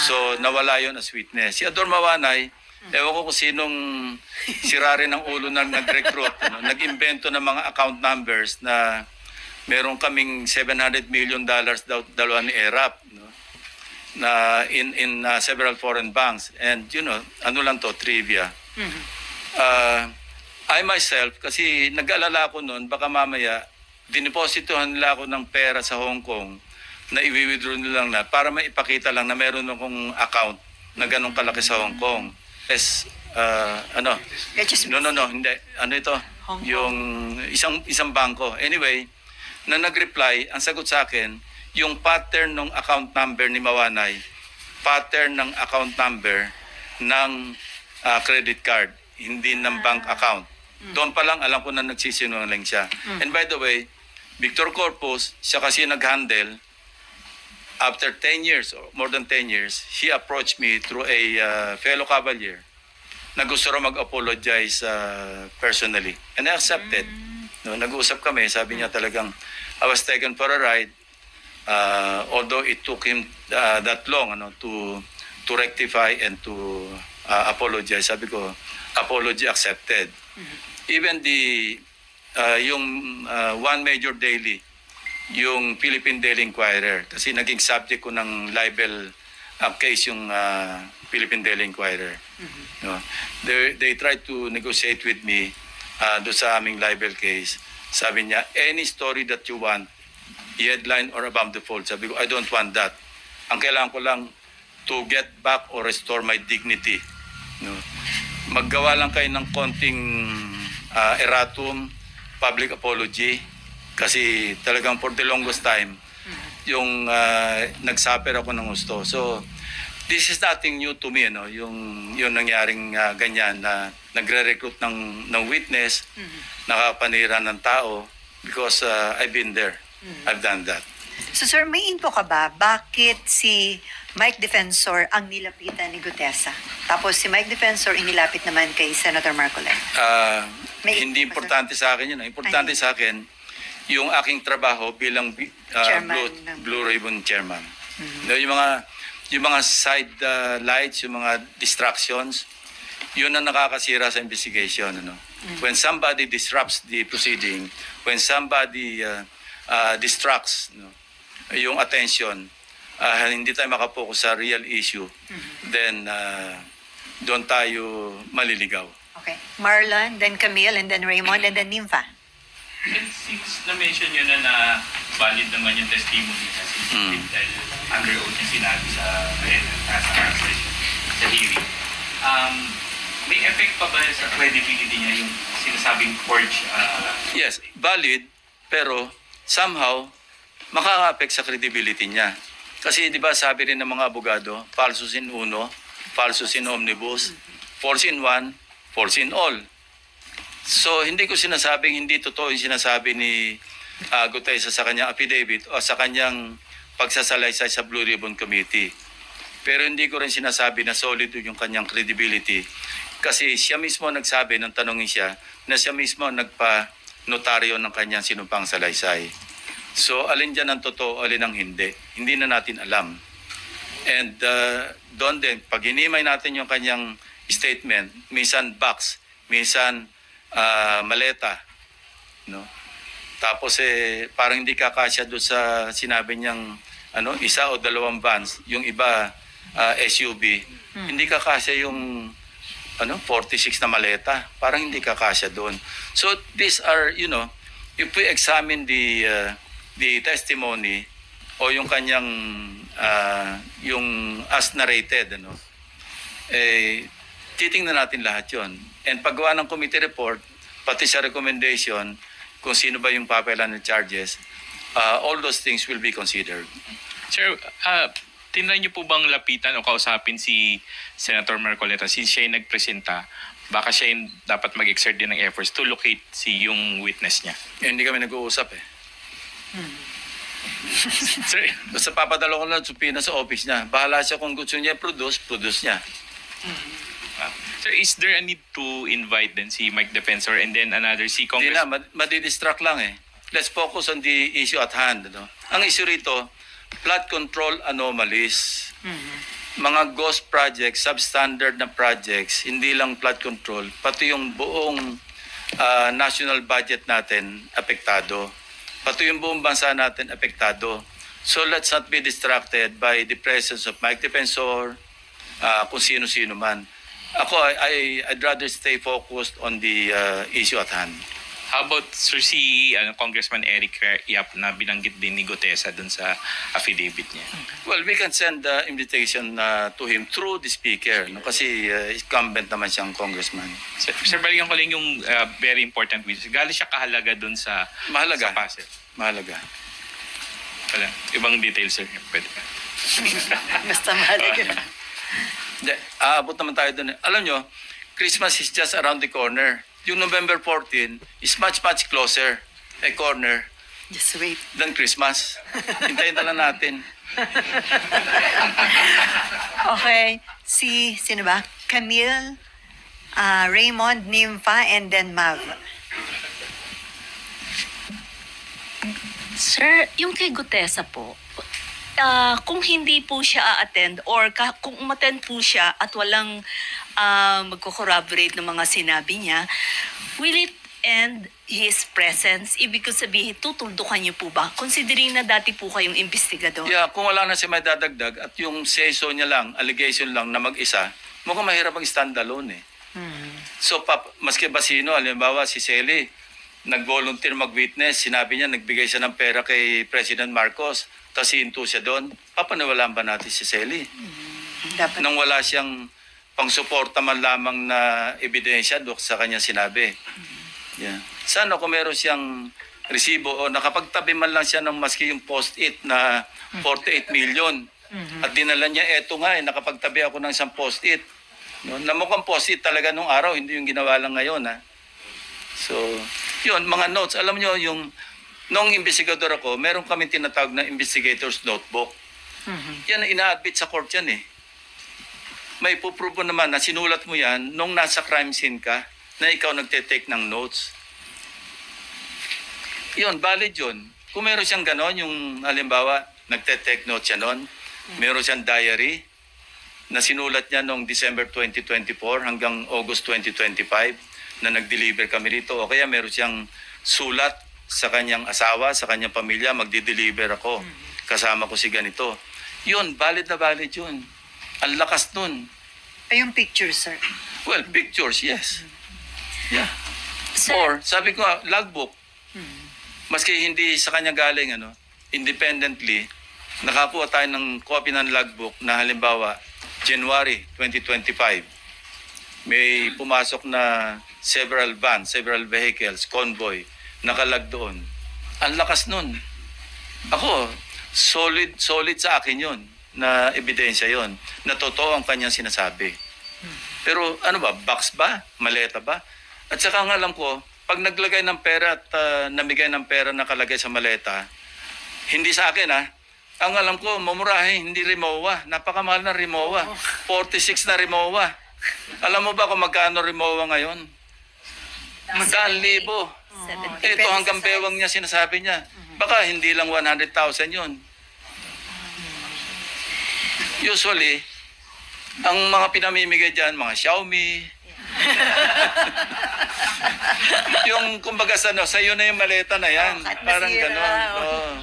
[SPEAKER 2] So, nawala yun as witness. Si Ador Mawanay, ewan ko kung sinong sirari ng ulo na nag-recruit, nag-invento ng mga account numbers na meron kaming $700 million daw dalawa ni ERAP. na in several foreign banks. And ano lang to, trivia. I myself, kasi nag-alala ko noon, baka mamaya dinipositohan nila ako ng pera sa Hong Kong na i-withdraw nila lang na para maipakita lang na meron akong account na ganun kalaki sa Hong Kong. No, hindi. Ano ito?
[SPEAKER 1] Hong Kong.
[SPEAKER 2] Yung isang bangko. Anyway, na nag-reply, ang sagot sa akin, yung pattern ng account number ni Mawanay, pattern ng account number ng credit card, hindi ng bank account. Doon pa lang alam ko na nagsisinungaling siya. And by the way, Victor Corpus, siya kasi nag-handle, after 10 years, or more than 10 years, he approached me through a fellow cavalier na gusto raw mag-apologize personally. And I accepted. No, nag-uusap kami, sabi niya talagang, I was taken for a ride, although it took him that long to rectify and to apologize. Sabi ko, apology accepted. Even yung one major daily, yung Philippine Daily Inquirer, kasi naging subject ko ng libel case yung Philippine Daily Inquirer. No? They tried to negotiate with me doon sa aming libel case. Sabi niya, any story that you want, headline or above the fold. Sabi ko, I don't want that. Ang kailangan ko lang to get back or restore my dignity. No? Maggawa lang kayo ng konting erratum, public apology, kasi talagang for the longest time, yung nagsuffer ako ng gusto. So, this is nothing new to me, no? Yung nangyaring ganyan na nagre-recruit ng witness, nakapanira ng tao, because I've been there. I've done that.
[SPEAKER 1] So sir, may info ka ba? Bakit si Mike Defensor ang nilapitan ni Gutesa? Tapos si Mike Defensor inilapit naman kay Senator Marcoleta.
[SPEAKER 2] Hindi importante sa akin yun. Importante sa akin, yung aking trabaho bilang Blue Ribbon Chairman. Yung mga side lights, yung mga distractions, yun ang nakakasira sa investigation. When somebody disrupts the proceeding, when somebody distracts yung attention, hindi tayo makapokus sa real issue, then doon tayo maliligaw.
[SPEAKER 1] Okay. Marlon, then Camille, and then Raymond, and then Nympha.
[SPEAKER 4] And since na-mention nyo na valid naman yung testimony na si Tintel under oath yung sinabi sa hearing, may effect pa ba sa credibility niya yung sinasabing forged?
[SPEAKER 2] Yes, valid, pero somehow makaka-affect sa credibility niya. Kasi di ba sabi rin ng mga abogado, falsus in uno, falsus in omnibus, false in one, false in all. So hindi ko sinasabing hindi totoo yung sinasabi ni Gutesa sa kanyang affidavit o sa kanyang pagsasalaysay sa Blue Ribbon Committee. Pero hindi ko rin sinasabi na solid yung kanyang credibility kasi siya mismo nagsabi nang tanongin siya na siya mismo nagpa-notaryo ng kanyang sinumpang salaysay. So alin dyan ang totoo, alin ang hindi. Hindi na natin alam. And doon din, pag hinimay natin yung kanyang statement, minsan box, minsan maleta, no? Tapos parang hindi kakasya doon sa sinabi niyang isa o dalawang vans, yung iba SUV. Hindi kakasya yung 46 na maleta. Parang hindi kakasya doon. So these are, if we examine the testimony o yung kanyang yung as narrated, titingnan natin lahat yon. And paggawa ng committee report, pati sa recommendation, kung sino ba yung papelan ng charges, all those things will be considered.
[SPEAKER 4] Sir, tinry niyo po bang lapitan o kausapin si Senator Marcoleta since siya yung nagpresenta? Baka siya yung dapat mag-exert din ng efforts to locate yung witness niya.
[SPEAKER 2] Hindi kami nag-uusap
[SPEAKER 4] Sir,
[SPEAKER 2] Basta papadala ko lang supina sa office niya. Bahala siya kung gusto niya produce niya.
[SPEAKER 4] sir, is there a need to invite then si Mike Defensor and then another si
[SPEAKER 2] Hindi
[SPEAKER 4] Congress?
[SPEAKER 2] na, madidistract lang Let's focus on the issue at hand. Ang issue rito, flood control anomalies. Mga ghost projects, substandard na projects, hindi lang flood control, pati yung buong national budget natin apektado. Pati yung buong bansa natin apektado. So let's not be distracted by the presence of Mike Defensor, kung sino-sino man. Ako, I'd rather stay focused on the issue at hand.
[SPEAKER 4] How about, sir, si Congressman Eric Yap na binanggit din ni Gutesa dun sa affidavit niya?
[SPEAKER 2] Well, we can send the invitation to him through the speaker, no? Kasi incumbent naman siyang congressman.
[SPEAKER 4] Sir, balikan ko lang yung very important witness. Galing siya kahalaga dun sa
[SPEAKER 2] Mahalaga.
[SPEAKER 4] sa puzzle.
[SPEAKER 2] Mahalaga.
[SPEAKER 4] Wala. Ibang details, sir. Pwede ka.
[SPEAKER 1] Basta mahalaga.
[SPEAKER 2] Hindi, aabot naman tayo dun. Alam nyo, Christmas is just around the corner. Yung November 14 is much, much closer a corner
[SPEAKER 1] Just wait.
[SPEAKER 2] than Christmas. Hintayin na lang natin.
[SPEAKER 1] Okay. Sino ba? Camille, Raymond, Nympha, and then Mav.
[SPEAKER 5] Sir, yung kay Gutesa po, kung hindi po siya a-attend or kung umattend po siya at walang magko-corroborate ng mga sinabi niya, will it end his presence? Ibig ko sabihin, tutuldukan niyo po ba? Considering na dati po kayong investigador.
[SPEAKER 2] Yeah, kung wala na siya may dadagdag at yung seso niya lang, allegation lang na mag-isa, mukhang mahirap ang stand-alone eh. So, maski ba sino, halimbawa si Sally, nag-volunteer mag-witness, sinabi niya, nagbigay siya ng pera kay President Marcos, tapos hinto siya doon, papanawalaan ba natin si Sally?
[SPEAKER 1] Dapat.
[SPEAKER 2] Nang wala siyang pangsuporta man lamang na ebidensya doon sa kanya sinabi. Yeah. Sana kung meron siyang resibo o nakapagtabi man lang siya ng maski yung post-it na 48 million. At dinala niya, eto nga nakapagtabi ako ng isang post-it. No? Na mukhang post-it talaga nung araw, hindi yung ginawa lang ngayon. Ha? So, yun, mga notes. Alam nyo, yung nung investigador ako, meron kami tinatawag na investigator's notebook. Yan, ina-admit sa court yan eh. May puprobo naman na sinulat mo yan nung nasa crime scene ka na ikaw nagte-take ng notes. Yun, valid yun. Kung meron siyang ganon, yung halimbawa, nagte-take notes siya nun, meron siyang diary na sinulat niya noong December 2024 hanggang August 2025 na nag-deliver kami rito. O kaya meron siyang sulat sa kanyang asawa, sa kanyang pamilya, magdi-deliver ako. Kasama ko si ganito. Yun, valid na valid yun. Ang lakas nun.
[SPEAKER 1] Ay, yung picture, sir.
[SPEAKER 2] Well, pictures, yes. Yeah.
[SPEAKER 5] Sir,
[SPEAKER 2] Or, sabi ko, logbook. Maski hindi sa kanya galing, independently, nakakuha tayo ng copy ng logbook na halimbawa, January 2025. May pumasok na several vans, several vehicles, convoy, nakalag doon. Ang lakas nun. Ako, solid sa akin yun, na ebidensya yon, na totoo ang kanyang sinasabi. Pero ano ba, box ba? Maleta ba? At saka nga alam ko, pag naglagay ng pera at namigay ng pera na kalagay sa maleta, hindi sa akin ang alam ko, mamurahin, hindi Rimowa. Napakamahal na Rimowa. 46 na Rimowa. Alam mo ba kung magkano Rimowa ngayon? 100,000. Ito hanggang bewang niya sinasabi niya. Baka hindi lang 100,000 yun. Usually, ang mga pinamimigay dyan, mga Xiaomi. Yung kumbaga sa'yo na yung maleta na yan.
[SPEAKER 1] Kahit
[SPEAKER 2] Parang
[SPEAKER 1] masira,
[SPEAKER 2] ganon.
[SPEAKER 1] oh.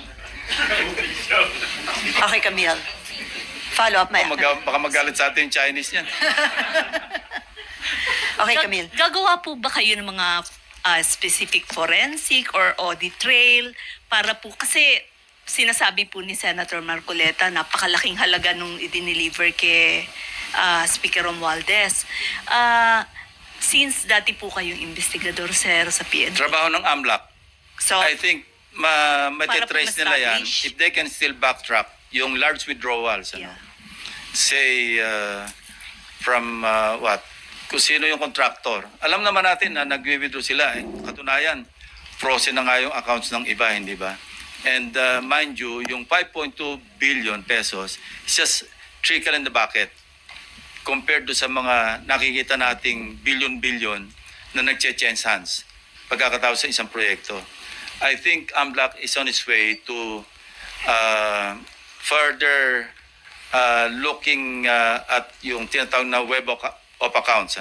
[SPEAKER 1] Okay, Camille. Follow up, Maya.
[SPEAKER 2] Baka magalit sa atin yung Chinese yan.
[SPEAKER 1] Okay, Camille.
[SPEAKER 5] Gagawa po ba kayo ng mga specific forensic or audit trail para po, kasi sinasabi po ni Senator Marcoleta, napakalaking halaga nung i-deliver kay Speaker Romualdez. Since dati po kayong investigador, sir, sa PNP.
[SPEAKER 2] Trabaho ng AMLAC.
[SPEAKER 5] So,
[SPEAKER 2] I think matitrace
[SPEAKER 5] Para po
[SPEAKER 2] nila yan
[SPEAKER 5] ma-establish.
[SPEAKER 2] if they can still backtrack yung large withdrawals.
[SPEAKER 5] yeah.
[SPEAKER 2] Say, from what? Kung sino yung contractor. Alam naman natin na nag-withdraw sila. Katunayan, frozen na nga yung accounts ng iba, hindi ba? And mind you, yung 5.2 billion pesos is just trickle in the bucket compared do sa mga nakikita nating billion-billion na nagche-change hands pagkakatapos sa isang proyekto. I think AMLAC is on its way to further looking at yung tinatawag na web of accounts.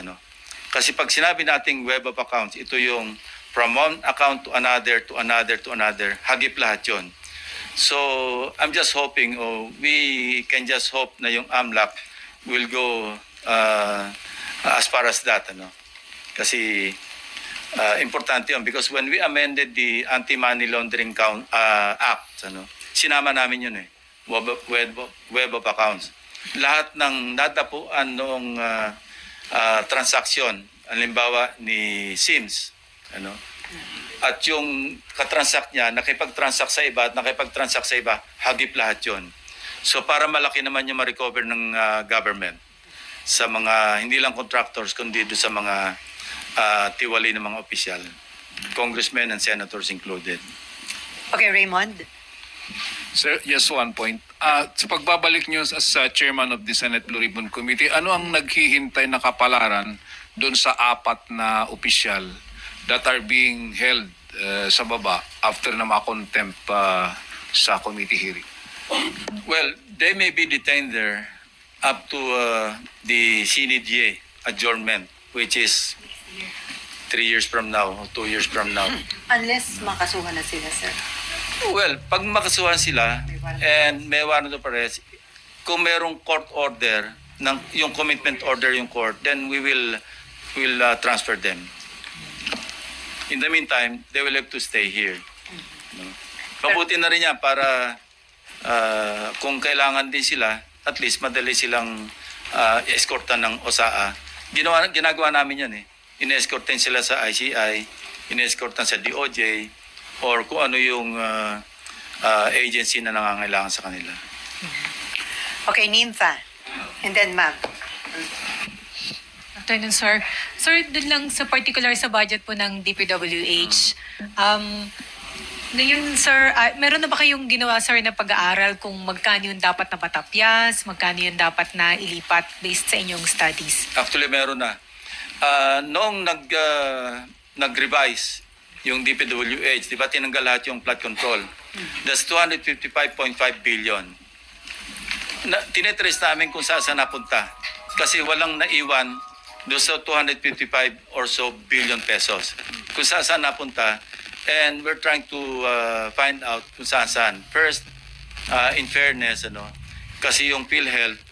[SPEAKER 2] Kasi pag sinabi nating web of accounts, ito yung from one account to another, to another, to another, hagip lahat yun. So I'm just hoping, we can just hope na yung AMLAC will go as far as that, ano? Kasi importante yun because when we amended the Anti-Money Laundering Act, ano, sinama namin yun web of accounts. Lahat ng nadapuan noong transaksyon, halimbawa ni Sims, ano, at yung katransact niya, nakipag-transact sa iba at nakipag-transact sa iba, hagip lahat yun. So para malaki naman yung ma-recover ng government sa mga, hindi lang contractors, kundi doon sa mga tiwali ng mga opisyal. Congressmen and senators included.
[SPEAKER 1] Okay, Raymond.
[SPEAKER 6] Sir, just one point. Sa pagbabalik niyo as chairman of the Senate Blue Ribbon Committee, ano ang naghihintay na kapalaran doon sa 4 na opisyal that are being held sa baba after na ma-contempt sa committee hearing?
[SPEAKER 2] Well, they may be detained there up to the CNDA adjournment, which is 3 years from now, or 2 years from now.
[SPEAKER 1] Unless makasuhan na sila, sir.
[SPEAKER 2] Well, pag makasuhan sila and may warrant of arrest, kung merong court order, yung commitment order yung court, then we will transfer them. In the meantime, they will have to stay here. No? Mabuti na rin yan para kung kailangan din sila, at least madali silang escortan ng OSAA. Ginagawa namin yan eh. Ine-escortan sila sa ICI, ine-escortan sa DOJ, or kung ano yung agency na nangangailangan sa kanila.
[SPEAKER 1] Okay, Nympha. And then Ma'am.
[SPEAKER 7] Afternoon, sir. Sir, dun lang sa particular sa budget po ng DPWH, ngayon, sir, meron na ba kayong ginawa, sir, na pag-aaral kung magkano yung dapat na patapyas, magkano yung dapat na ilipat based sa inyong studies?
[SPEAKER 2] Actually, meron na. Noong nag-revise yung DPWH, di ba tinanggal lahat yung flood control? That's 255.5 billion. Tinetrace namin kung saan napunta. Kasi walang naiwan doon sa 255 or so billion pesos. Kung saan napunta, and we're trying to find out kung saan. First, in fairness, kasi yung PhilHealth,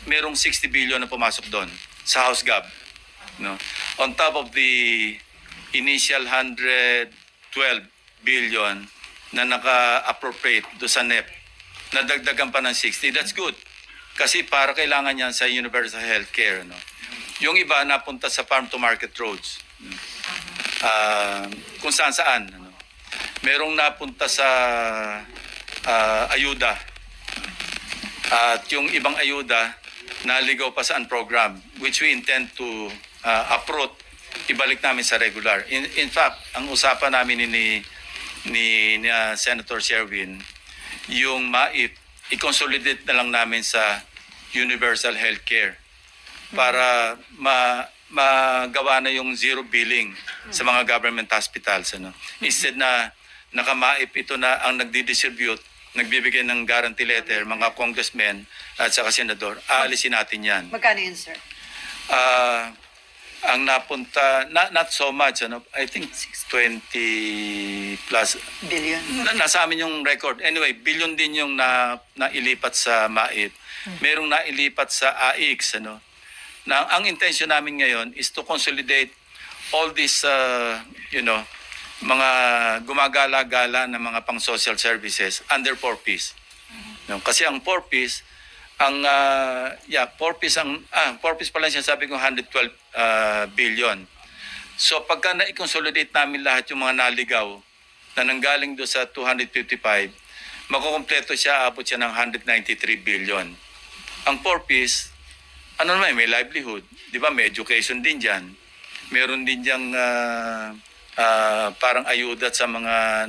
[SPEAKER 2] merong 60 billion na pumasok doon sa House Gov. No? On top of the initial 112 billion na naka-appropriate doon sa NEP, nadagdagan pa ng 60. That's good. Kasi para kailangan yan sa universal healthcare. Yung iba napunta sa farm to market roads. Kung saan. Merong napunta sa ayuda. At yung ibang ayuda, naligaw pa sa program, which we intend to uproot, ibalik namin sa regular. In fact, ang usapan namin ni Senator Sherwin, yung MAIP, i-consolidate na lang namin sa universal healthcare para magawa na yung zero billing sa mga government hospitals. Instead na nakamaip ito na ang nagdi-distribute, nagbibigay ng guarantee letter, mga congressmen at saka senador, aalisin natin yan.
[SPEAKER 1] Magkano yun, sir?
[SPEAKER 2] Ang napunta, not so much, I think 20 plus.
[SPEAKER 1] Billion.
[SPEAKER 2] Nasa amin yung record. Anyway, billion din yung nailipat sa MAIP. Merong nailipat sa AIX, Na ang intention namin ngayon is to consolidate all these, mga gumagala-gala na mga pang-social services under 4Ps. Kasi ang 4Ps, 4Ps pala siya, sabi ko 112 billion. So pagka na-consolidate namin lahat yung mga naligaw na nanggaling do sa 255, makukompleto siya, abot siya ng 193 billion. Ang 4Ps, may livelihood. Di ba? May education din dyan. Meron din dyan parang ayuda sa mga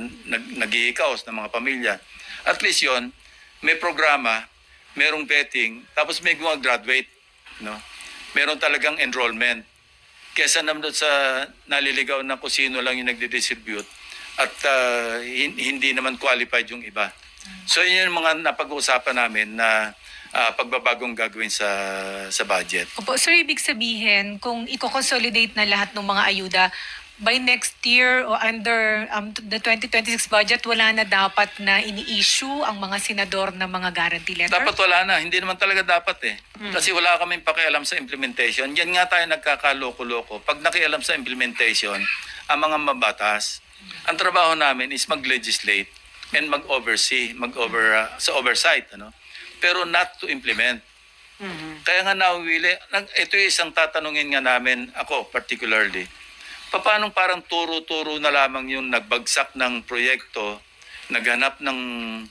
[SPEAKER 2] naghihikaos ng mga pamilya. At least yon, may programa, merong vetting, tapos may graduate. Meron talagang enrollment. Kesa naman sa naliligaw na kung sino lang yung nagdi-distribute at hindi naman qualified yung iba. So yun yung mga napag-uusapan namin na pagbabagong gagawin sa budget.
[SPEAKER 7] Opo, sir, ibig sabihin, kung i-consolidate na lahat ng mga ayuda, by next year o under the 2026 budget, wala na dapat na ini-issue ang mga senador na mga guarantee letter?
[SPEAKER 2] Dapat wala na. Hindi naman talaga dapat eh. Kasi wala kaming pakialam sa implementation. Yan nga tayo nagkakaloko-loko. Pag nakialam sa implementation, ang mga mabatas, ang trabaho namin is mag-legislate and mag-oversee, sa oversight. Ano? Pero not to implement. Kaya nga nauwili, ito yung isang tatanungin nga namin, ako particularly, paano parang turo-turo na lamang yung nagbagsak ng proyekto, naghanap ng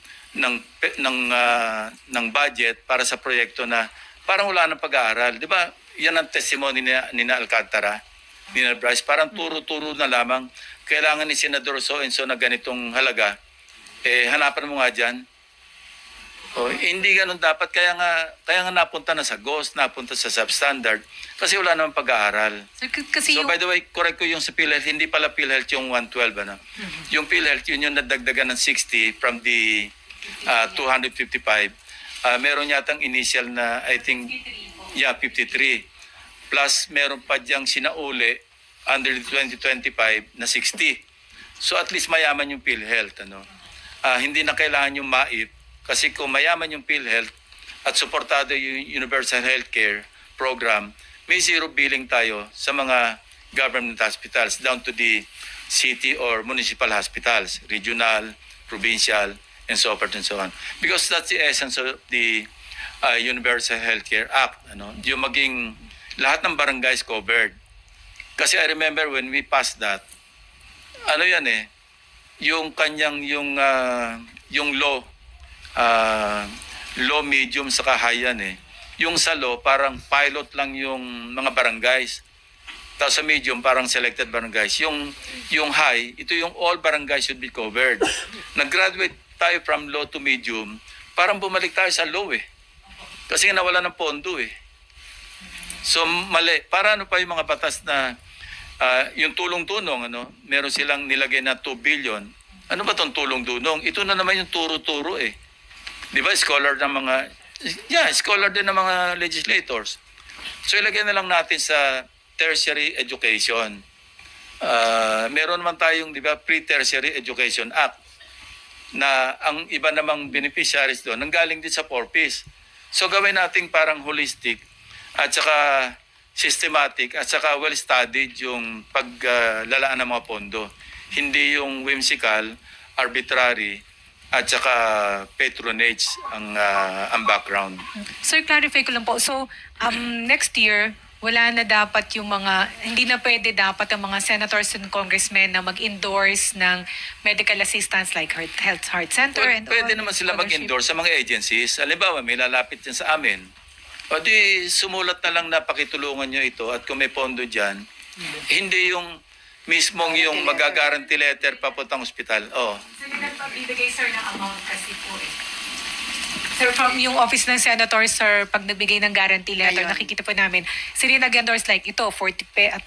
[SPEAKER 2] budget para sa proyekto na parang wala nang pag-aaral. Di ba? Yan ang testimony ni Alcantara, ni Bryce. Parang turo-turo na lamang. Kailangan ni Senador so-and-so na ganitong halaga. Hanapan mo nga dyan. Hindi ganun dapat. Kaya nga napunta na sa GOS, napunta sa substandard. Kasi wala namang pag-aaral.
[SPEAKER 7] Kasi
[SPEAKER 2] So by the way, correct ko yung sa PhilHealth, hindi pala PhilHealth yung 112. Ano? Yung PhilHealth, yun yung nadagdagan ng 60 from the 255. Meron yatang initial na, I think, 53. Plus, meron pa diyang sinauli under the 2025 na 60. So at least mayaman yung PhilHealth. Ano? Hindi na kailangan yung MAIP. Kasi kung mayaman yung PhilHealth at suportado yung Universal Healthcare Program, may zero billing tayo sa mga government hospitals down to the city or municipal hospitals, regional, provincial, and so forth and so on. Because that's the essence of the Universal Healthcare Act. Ano? Yung maging lahat ng barangays covered. Kasi I remember when we passed that, ano yan yung kanyang, yung law, low, medium, saka high yan Yung sa low, parang pilot lang yung mga barangays. Tapos sa medium, parang selected barangays. Yung high, ito yung all barangays should be covered. Nag-graduate tayo from low to medium, parang bumalik tayo sa low Kasi nawala ng pondo So mali. Para ano pa yung mga batas na yung tulong-tunong, meron silang nilagay na 2 billion. Ano ba tong tulong-tunong? Ito na naman yung turo-turo Di ba, scholar din ng mga legislators. So ilagay na lang natin sa tertiary education. Meron naman tayong, di ba, Pre-Tertiary Education Act na ang iba namang beneficiaries doon nanggaling din sa 4Ps. So gawin natin parang holistic at saka systematic at saka well-studied yung paglalaan ng mga pondo. Hindi yung whimsical, arbitrary, at saka patronage ang background.
[SPEAKER 7] Sir, clarify ko lang po. So, next year, wala na dapat yung hindi na pwede dapat ang mga senators and congressmen na mag-endorse ng medical assistance like Heart Center and
[SPEAKER 2] Pwede
[SPEAKER 7] all,
[SPEAKER 2] naman sila
[SPEAKER 7] scholarship.
[SPEAKER 2] mag-endorse sa mga agencies. Halimbawa, may lalapit yan sa amin. O di, sumulat na lang na pakitulungan nyo ito at kung may pondo dyan, hindi yung mismong yung mag-guarantee letter papuntang ospital.
[SPEAKER 7] Sila nagpabibigay, sir, ng amount kasi po Sir, from yung office ng senator, sir, pag nagbigay ng guarantee letter,
[SPEAKER 1] Ayun.
[SPEAKER 7] nakikita po namin, sila nag-endorse like ito, 40,000,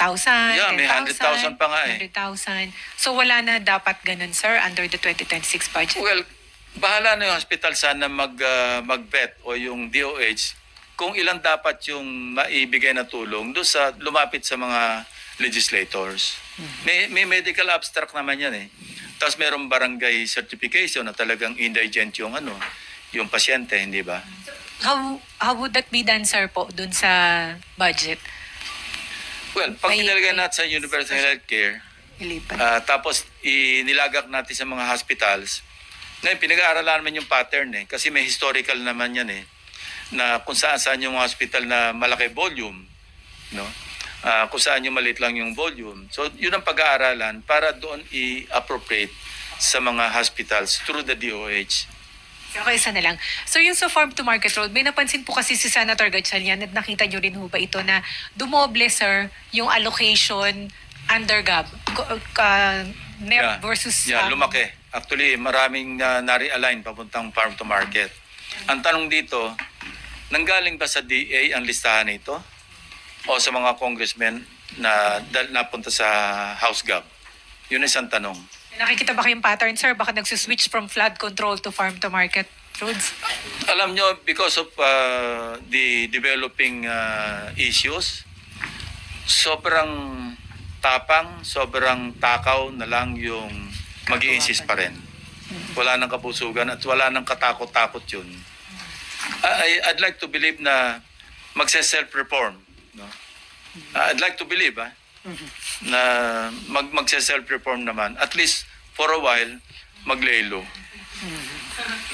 [SPEAKER 2] Yeah, may 100,000 pa nga
[SPEAKER 7] 100,000. So wala na dapat ganun, sir, under the 2026 budget?
[SPEAKER 2] Well, bahala na yung hospital sana mag-vet o yung DOH kung ilan dapat yung maibigay na tulong doon sa lumapit sa mga legislators. May medical abstract naman yan Tapos merong barangay certification na talagang indigent yung yung pasyente, hindi ba?
[SPEAKER 7] How would that be done, sir, po, dun sa budget?
[SPEAKER 2] Well, pag
[SPEAKER 7] May-
[SPEAKER 2] inilagay
[SPEAKER 7] may-
[SPEAKER 2] natin sa universal healthcare,
[SPEAKER 7] Ilipat.
[SPEAKER 2] tapos inilagak natin sa mga hospitals, ngayon pinag-aaralan naman yung pattern kasi may historical naman yan na kung saan yung hospital na malaki volume, kung saan yung maliit lang yung volume. So yun ang pag-aaralan para doon i-appropriate sa mga hospitals through the DOH.
[SPEAKER 7] Okay, isa na lang. So yung sa Farm to Market Road, may napansin po kasi si Senator Gatchalian at nakita nyo rin ho ba ito na dumoble, sir, yung allocation under GAB? NEP versus...
[SPEAKER 2] lumaki. Actually, maraming nare-align papuntang farm to market. Ang tanong dito, nanggaling ba sa DA ang listahan nito? O sa mga congressmen na napunta sa House GAB? Yun isang tanong.
[SPEAKER 7] Nakikita ba kayong pattern, sir? Baka nagsuswitch from flood control to farm to market roads?
[SPEAKER 2] Alam nyo, because of the developing issues, sobrang tapang, sobrang takaw na lang yung mag-i-insist pa rin. Wala nang kapusugan at wala nang katakot-takot yun. I'd like to believe na magse-self-reform. No? I'd like to believe na magse-self-reform naman. At least for a while, mag-lay low.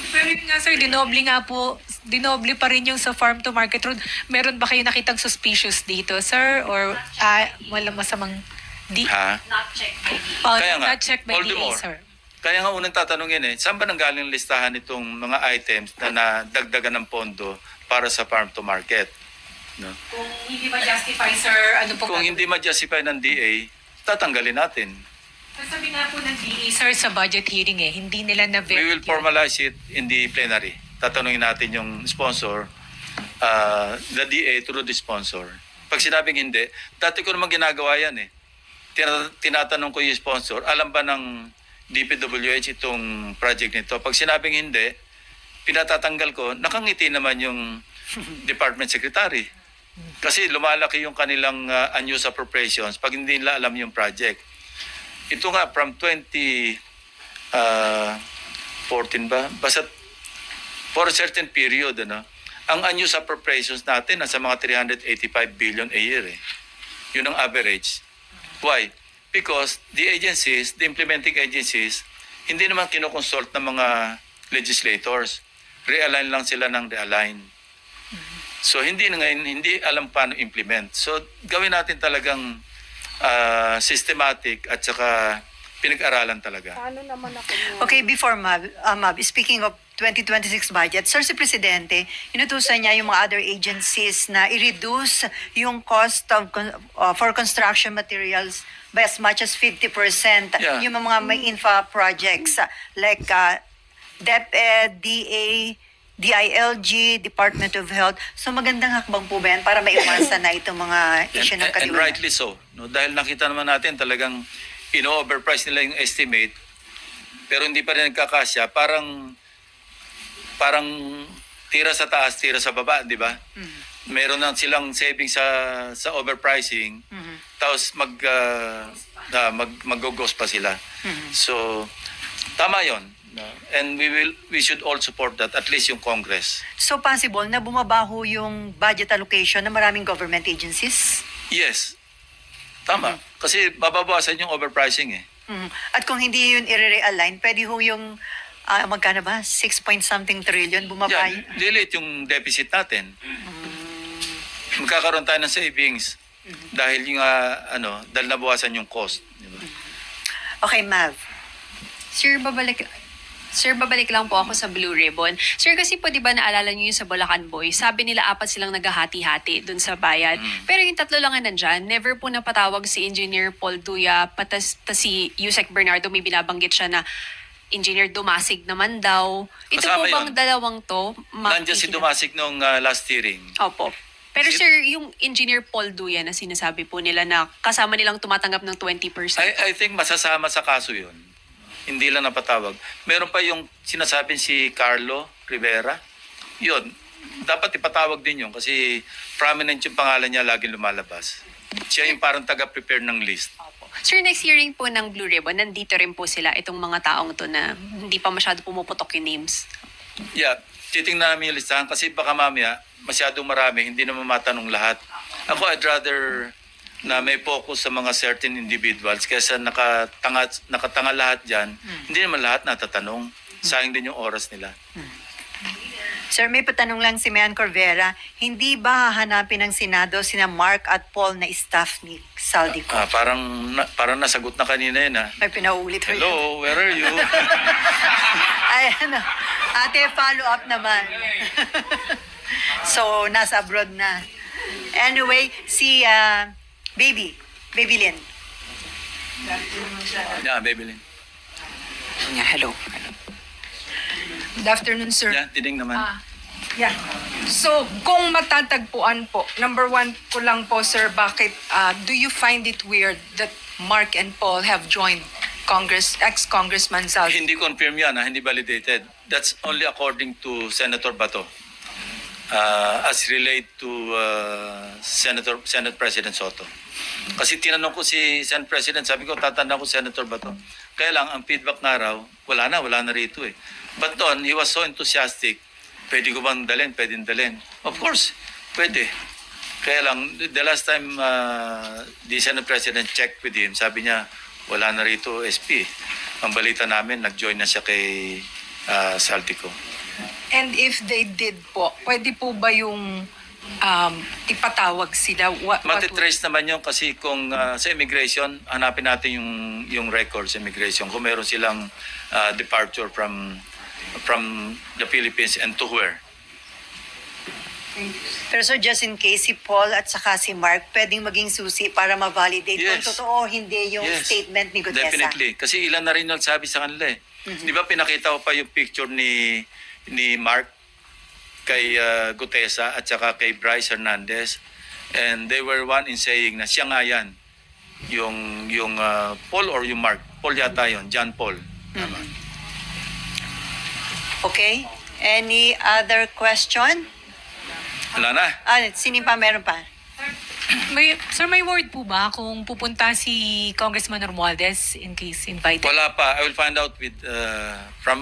[SPEAKER 7] Pero yun nga sir, dinoble pa rin yung sa farm to market road. Meron ba kayo nakitang suspicious dito, sir? Or wala masamang
[SPEAKER 2] Ha? Kaya nga,
[SPEAKER 7] not checked by
[SPEAKER 2] all the
[SPEAKER 7] DA,
[SPEAKER 2] more.
[SPEAKER 7] sir?
[SPEAKER 2] Kaya nga unang tatanungin saan ba nanggaling listahan itong mga items na nadagdagan ng pondo para sa farm to market? No?
[SPEAKER 7] Kung hindi ba justify, sir, ano po?
[SPEAKER 2] Kung hindi ma-justify ng DA, tatanggalin natin.
[SPEAKER 7] Sabi nga po ng DA, sir, sa budget hearing hindi nila na-vet.
[SPEAKER 2] We will formalize it in the plenary. Tatanungin natin yung sponsor, the DA through the sponsor. Pag sinabing hindi, dati ko naman ginagawa yan Tinatanong ko yung sponsor, alam ba ng DPWH itong project nito? Pag sinabing hindi, pinatatanggal ko, nakangiti naman yung department secretary. Kasi lumalaki yung kanilang unused appropriations pag hindi nila alam yung project. Ito nga, from 2014 ba? Basta for a certain period, ang unused appropriations natin nasa mga 385 billion a year. Yun ang average. Why? Because the agencies, the implementing agencies, hindi naman kinoconsult ng mga legislators. Realign lang sila ng realign. So hindi alam paano implement. So gawin natin talagang systematic at saka pinag-aralan talaga.
[SPEAKER 1] Okay, before Mab, speaking of 2026 budget, Sir, si Presidente, inutusan niya yung mga other agencies na i-reduce yung cost of for construction materials by as much as 50%.
[SPEAKER 2] Yeah.
[SPEAKER 1] Yung mga may infra projects like DepEd, DA, DILG, Department of Health. So magandang hakbang po ba yan para maiwasan na itong mga issue ng
[SPEAKER 2] And
[SPEAKER 1] kaliwanag?
[SPEAKER 2] rightly so. No? Dahil nakita naman natin talagang ino-overprice nila yung estimate pero hindi pa rin nagkakasya. Parang tira sa taas, tira sa baba, di ba? Meron na silang savings sa overpricing, tapos mag-ghost pa sila. So, tama yon. And we should all support that, at least yung Congress.
[SPEAKER 1] So possible na bumabaho yung budget allocation ng maraming government agencies?
[SPEAKER 2] Yes. Tama. Kasi bababawasan yung overpricing
[SPEAKER 1] At kung hindi yun i-realign, pwede ho yung magkano ba? 6 point something trillion bumaba.
[SPEAKER 2] Yan, delete yung deficit natin. Magkakaroon tayo ng savings dahil yung dahil nabawasan yung cost. Diba?
[SPEAKER 1] Okay, Mav.
[SPEAKER 8] Sir, babalik lang po ako sa Blue Ribbon. Sir, kasi po di ba naalala niyo yung sa Bulacan Boys, sabi nila 4 silang naghahati-hati dun sa bayan. Pero yung 3 lang nga nandyan, never po napatawag si Engineer Paul Duya, patas si Yusek Bernardo, may binabanggit siya na Engineer Dumasig naman daw. Ito
[SPEAKER 2] Kasama
[SPEAKER 8] po bang
[SPEAKER 2] yun.
[SPEAKER 8] dalawang to?
[SPEAKER 2] Nandiyan si Dumasig nung last hearing.
[SPEAKER 8] Opo. Pero sir, yung Engineer Paul Duya na sinasabi po nila na kasama nilang tumatanggap ng 20%.
[SPEAKER 2] I think masasama sa kaso yun. Hindi lang napatawag. Meron pa yung sinasabing si Carlo Rivera. Yun. Dapat ipatawag din yun kasi prominent yung pangalan niya laging lumalabas. Siya yung parang taga-prepare ng list.
[SPEAKER 8] Sir, next hearing po ng Blue Ribbon, nandito rin po sila, itong mga taong to na hindi pa masyado pumuputok yung names.
[SPEAKER 2] Yeah, titingnan namin yung listahan kasi baka mamaya masyadong marami, hindi naman matanong lahat. Ako, I'd rather na may focus sa mga certain individuals kaysa nakatanga lahat dyan. Hindi naman lahat natatanong. Sayang din yung oras nila.
[SPEAKER 1] Sir, may patanong lang si Mayan Corvera. Hindi ba hahanapin ng Senado sina Mark at Paul na staff ni Saldico?
[SPEAKER 2] Parang nasagot na kanina yun
[SPEAKER 1] May pinaulit ko yun.
[SPEAKER 2] Hello, where are you?
[SPEAKER 1] Ay, ate, follow up naman. So, nasa abroad na. Anyway, si Baby Lynn.
[SPEAKER 2] Yeah, Babylin.
[SPEAKER 9] Yeah, hello. Good afternoon, sir.
[SPEAKER 2] Yeah, tining naman.
[SPEAKER 9] Yeah. So, kung matatagpuan po, number 1 ko lang po, sir, bakit, do you find it weird that Mark and Paul have joined ex-Congressman Saldi?
[SPEAKER 2] Hindi confirm yan, hindi validated. That's only according to Senator Bato. as relate to Senate President Soto. Kasi tinanong ko si Senate President, sabi ko, tatanda ko Senator ba to? Kaya lang, ang feedback nga raw, wala na rito eh. But doon, he was so enthusiastic, pwede ko bang dalhin? Pwedeng dalhin. Of course, pwede. Kaya lang, the last time the Senate President checked with him, sabi niya, wala na rito SP. Ang balita namin, nag-join na siya kay Saltico.
[SPEAKER 9] And if they did po, pwede po ba yung ipatawag sila?
[SPEAKER 2] Matitrace naman yun kasi kung sa immigration, hanapin natin yung records sa immigration. Kung meron silang departure from the Philippines and to where.
[SPEAKER 1] Pero sir, just in case, si Paul at saka si Mark, pwedeng maging susi para ma-validate kung
[SPEAKER 2] Yes.
[SPEAKER 1] totoo o hindi yung
[SPEAKER 2] Yes.
[SPEAKER 1] statement ni Gutesa.
[SPEAKER 2] Definitely. Kasi ilan na rin nagsabi sa kanila eh. Di ba pinakita ko pa yung picture ni Mark kay Gutesa at saka kay Bryce Hernandez, and they were one in saying na siya nga yan, yung Paul or yung Mark. Paul yata yun, John Paul. Tama.
[SPEAKER 1] Okay? Any other question?
[SPEAKER 2] Wala na.
[SPEAKER 1] Sino pa? Meron pa?
[SPEAKER 7] Sir, may word po ba kung pupunta si Congressman Romualdez in case invited?
[SPEAKER 2] Wala pa. I will find out with from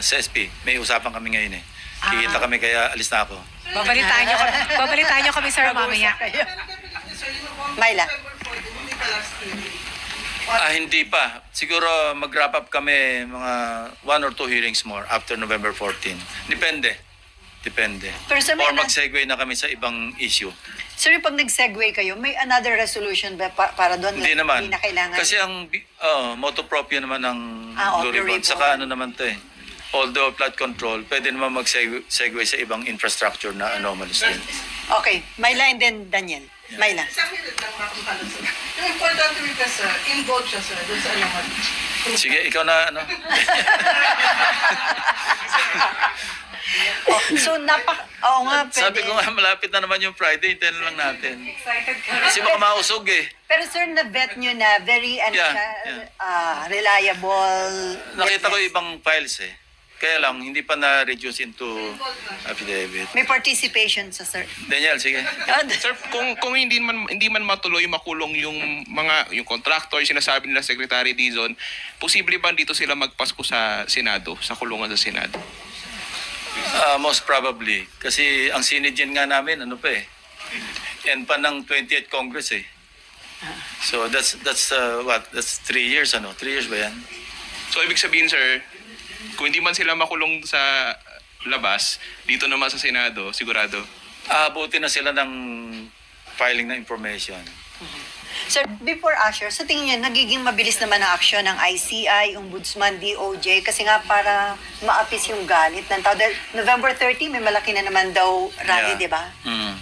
[SPEAKER 2] CSP. May usapan kami ngayon eh. Kikita kami kaya alis na ako.
[SPEAKER 7] Babalitaan niyo kami, sir, mamaya.
[SPEAKER 1] Myla.
[SPEAKER 2] Hindi pa. Siguro mag-wrap up kami mga 1 or 2 hearings more after November 14. Depende.
[SPEAKER 1] Pero sir,
[SPEAKER 2] Or mag-segue na kami sa ibang issue.
[SPEAKER 1] Sir, pag nag-segue kayo, may another resolution ba para doon?
[SPEAKER 2] Hindi naman.
[SPEAKER 1] Hindi na kailangan.
[SPEAKER 2] Kasi ang motto proprio naman ng
[SPEAKER 1] Blue
[SPEAKER 2] Blue Ribbon.
[SPEAKER 1] Ribbon.
[SPEAKER 2] Saka ano naman to eh. Although flood control, pwede naman mag-segue sa ibang infrastructure na anomalous din.
[SPEAKER 1] Okay. Myla and then Daniel. Myla.
[SPEAKER 10] Isang minute lang makakalala sir. Yung importante because involved siya sir doon sa alaman.
[SPEAKER 2] Sige, ikaw na ano.
[SPEAKER 1] So, oo nga, pwede.
[SPEAKER 2] Sabi ko nga, malapit na naman yung Friday, hintayin na lang natin. Kasi baka mausog eh.
[SPEAKER 1] Pero sir, na-vet nyo na very
[SPEAKER 2] Yeah,
[SPEAKER 1] reliable.
[SPEAKER 2] Nakita ko ibang files eh. Kaya lang, hindi pa na-reduce into affidavit.
[SPEAKER 1] May participation sa sir.
[SPEAKER 2] Daniel, sige.
[SPEAKER 11] Sir, kung hindi man matuloy makulong yung contractor, sinasabi nila Secretary Dizon, posible ba dito sila magpasko sa Senado, sa kulungan sa Senado?
[SPEAKER 2] Most probably. Kasi ang sinidyan nga namin, ano pa eh. End pa ng 28th Congress eh. So that's what? That's 3 years, ano? 3 years ba yan?
[SPEAKER 11] So, ibig sabihin, sir, kung hindi man sila makulong sa labas, dito naman sa Senado, sigurado.
[SPEAKER 2] Buti na sila ng filing ng information.
[SPEAKER 1] Sir, before Asher, sa tingin niyo, nagiging mabilis naman ang aksyon ng ICI, Ombudsman, DOJ, kasi nga para maapis yung galit ng tao. Dahil November 30, may malaki na naman daw rally,
[SPEAKER 2] Yeah.
[SPEAKER 1] di ba?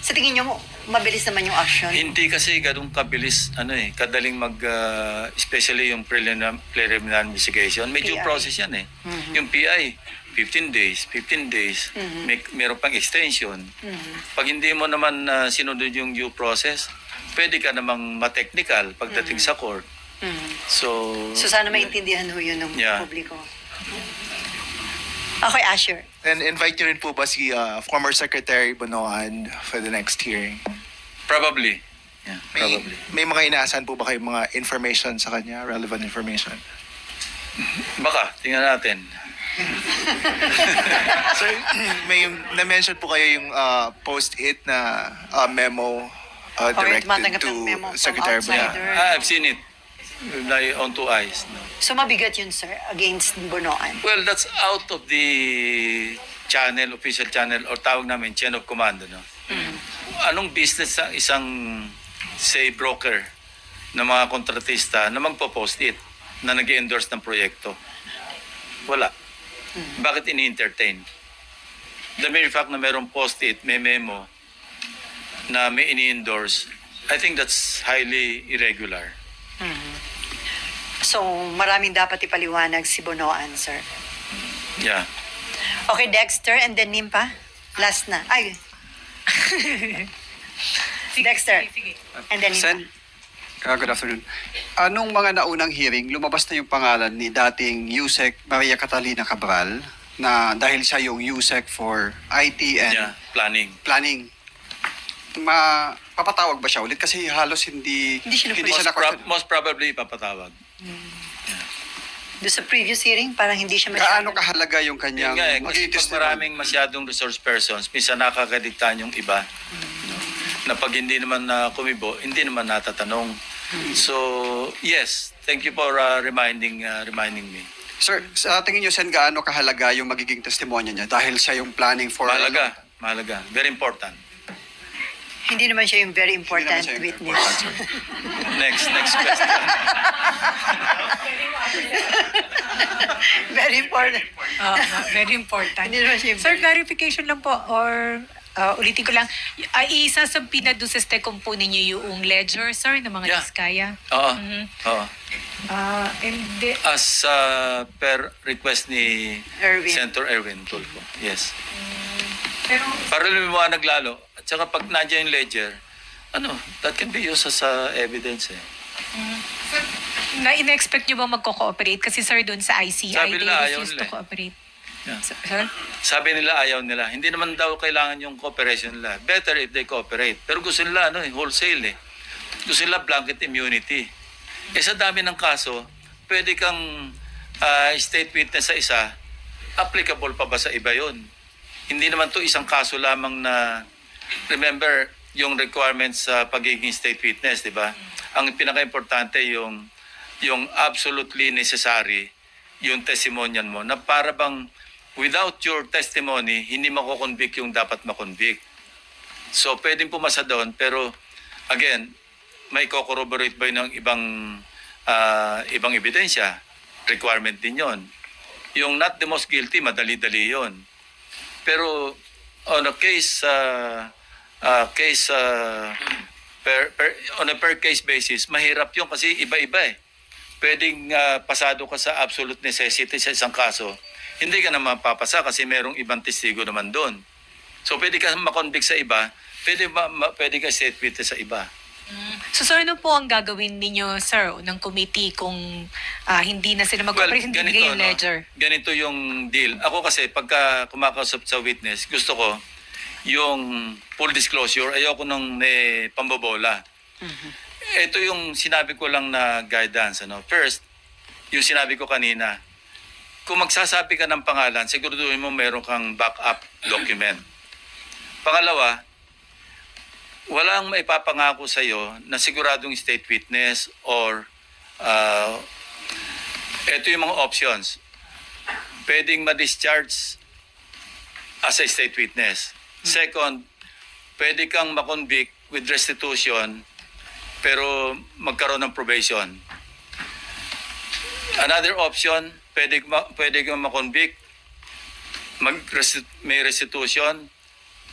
[SPEAKER 1] Sa tingin niyo, mabilis naman yung action?
[SPEAKER 2] Hindi kasi ganun kabilis, kadaling especially yung preliminary investigation. May due
[SPEAKER 1] PI.
[SPEAKER 2] process yan eh. Yung PI, 15 days. Meron pang extension. Pag hindi mo naman sinunod yung due process, pwede ka namang ma-technical pagdating sa court. So
[SPEAKER 1] sana maintindihan ho yun ng
[SPEAKER 2] Yeah.
[SPEAKER 1] publiko. Okay, Asher.
[SPEAKER 12] And invite niyo rin po ba si former Secretary Bonoan for the next hearing?
[SPEAKER 2] Probably. Yeah, probably.
[SPEAKER 12] May mga inaasahan po ba kayong mga information sa kanya, relevant information?
[SPEAKER 2] Baka, tingnan natin.
[SPEAKER 12] Sir, may na-mention po kayo yung post-it na memo directed
[SPEAKER 1] tumatanggap
[SPEAKER 12] to
[SPEAKER 1] ng memo from
[SPEAKER 12] Secretary
[SPEAKER 1] outsider.
[SPEAKER 12] Bonoan.
[SPEAKER 2] I've seen it. Like on 2 eyes. No?
[SPEAKER 1] So mabigat yun, sir, against Bonoan.
[SPEAKER 2] Well, that's out of the official channel, or tawag namin, chain of command. No? Anong business sa isang, say, broker na mga kontratista na magpo-post it na nag-endorse ng proyekto? Wala. Bakit ini-entertain? The mere fact na mayroong post-it, may memo, na may ini-endorse, I think that's highly irregular.
[SPEAKER 1] So, maraming dapat ipaliwanag si Bonoan, sir.
[SPEAKER 2] Yeah.
[SPEAKER 1] Okay, Dexter, and then Nimpa. Last na. Ay. Dexter. And then Nimpa.
[SPEAKER 13] Sen, good afternoon. Anong mga naunang hearing, lumabas na yung pangalan ni dating Yusek Maria Catalina Cabral na dahil siya yung USEC for IT and
[SPEAKER 2] Yeah, planning.
[SPEAKER 13] planning, mapapatawag ba siya ulit? Kasi halos hindi siya
[SPEAKER 2] Most probably papatawag.
[SPEAKER 1] Doon sa previous hearing, parang hindi siya
[SPEAKER 13] Gaano kahalaga yung kanyang
[SPEAKER 2] Yun nga eh, kasi
[SPEAKER 13] magiging
[SPEAKER 2] pag
[SPEAKER 13] testimony?
[SPEAKER 2] maraming masyadong resource persons, minsan nakakadiktahan yung iba. No? Na pag hindi naman na kumibo, hindi naman natatanong. So, yes, thank you for reminding me.
[SPEAKER 13] Sir, sa tingin niyo, Sen, gaano kahalaga yung magiging testimonya niya dahil siya yung planning for...
[SPEAKER 2] Mahalaga. Very important.
[SPEAKER 1] Hindi naman siya yung very important
[SPEAKER 13] siya yung
[SPEAKER 1] witness.
[SPEAKER 2] Next question.
[SPEAKER 1] Very important.
[SPEAKER 7] Very important.
[SPEAKER 1] Hindi naman siya yung
[SPEAKER 7] Sir, clarification lang po or ulitin ko lang, isasampi na doon sa STECOM po ninyo yung ledger, sir, ng mga
[SPEAKER 2] Yeah.
[SPEAKER 7] diskaya.
[SPEAKER 2] Oo.
[SPEAKER 7] Mhm.
[SPEAKER 2] Oo.
[SPEAKER 7] And the,
[SPEAKER 2] As per request ni
[SPEAKER 1] Erwin.
[SPEAKER 2] Senator Erwin Tulfo. Yes.
[SPEAKER 7] pero
[SPEAKER 2] Para lumiwanag lalo. At saka pag nandiyan yung ledger, that can be used as evidence eh.
[SPEAKER 7] na-expect nyo ba magko-cooperate? Kasi sir, doon sa ICI,
[SPEAKER 2] Sabi
[SPEAKER 7] they
[SPEAKER 2] nila, ayaw
[SPEAKER 7] refused
[SPEAKER 2] nila
[SPEAKER 7] to
[SPEAKER 2] eh.
[SPEAKER 7] cooperate.
[SPEAKER 2] Yeah.
[SPEAKER 7] Sir?
[SPEAKER 2] Sabi nila ayaw nila. Hindi naman daw kailangan yung cooperation nila. Better if they cooperate. Pero gusto nila wholesale eh. Gusto nila blanket immunity. Sa dami ng kaso, pwede kang state witness sa isa, applicable pa ba sa iba yon? Hindi naman to isang kaso lamang na, remember, yung requirements sa pagiging state witness, di ba? Ang pinaka-importante yung absolutely necessary, yung testimonial mo, na para bang without your testimony, hindi mako-convict yung dapat makonvict. So, pwedeng pumasa doon, pero again, may corroborate ba yun ng ibang ebidensya? Requirement din yon. Yung not the most guilty, madali-dali yon. Pero on a case, on a per case basis, mahirap yun kasi iba-iba eh. Pwedeng pasado ka sa absolute necessity sa isang kaso, hindi ka na mapapasa kasi merong ibang testigo naman doon. So pwede ka makonvict sa iba, pwede ka state witness sa iba.
[SPEAKER 7] So sir, ano po ang gagawin ninyo, sir, ng committee kung hindi na sila mag-cooperate, hindi bigay yung ledger?
[SPEAKER 2] Ganito yung deal. Ako kasi pagka kumakausap sa witness, gusto ko yung full disclosure, ayoko nang may pambobola. Ito yung sinabi ko lang na guidance. First, yung sinabi ko kanina, kung magsasabi ka ng pangalan, siguraduhin mo meron kang backup document. Pangalawa, walang maipapangako sa iyo na siguradong state witness or ito yung mga options. Pwedeng ma-discharge as a state witness. Second, pwede kang makonvict with restitution pero magkaroon ng probation. Another option, pwede kang makonvict, may restitution,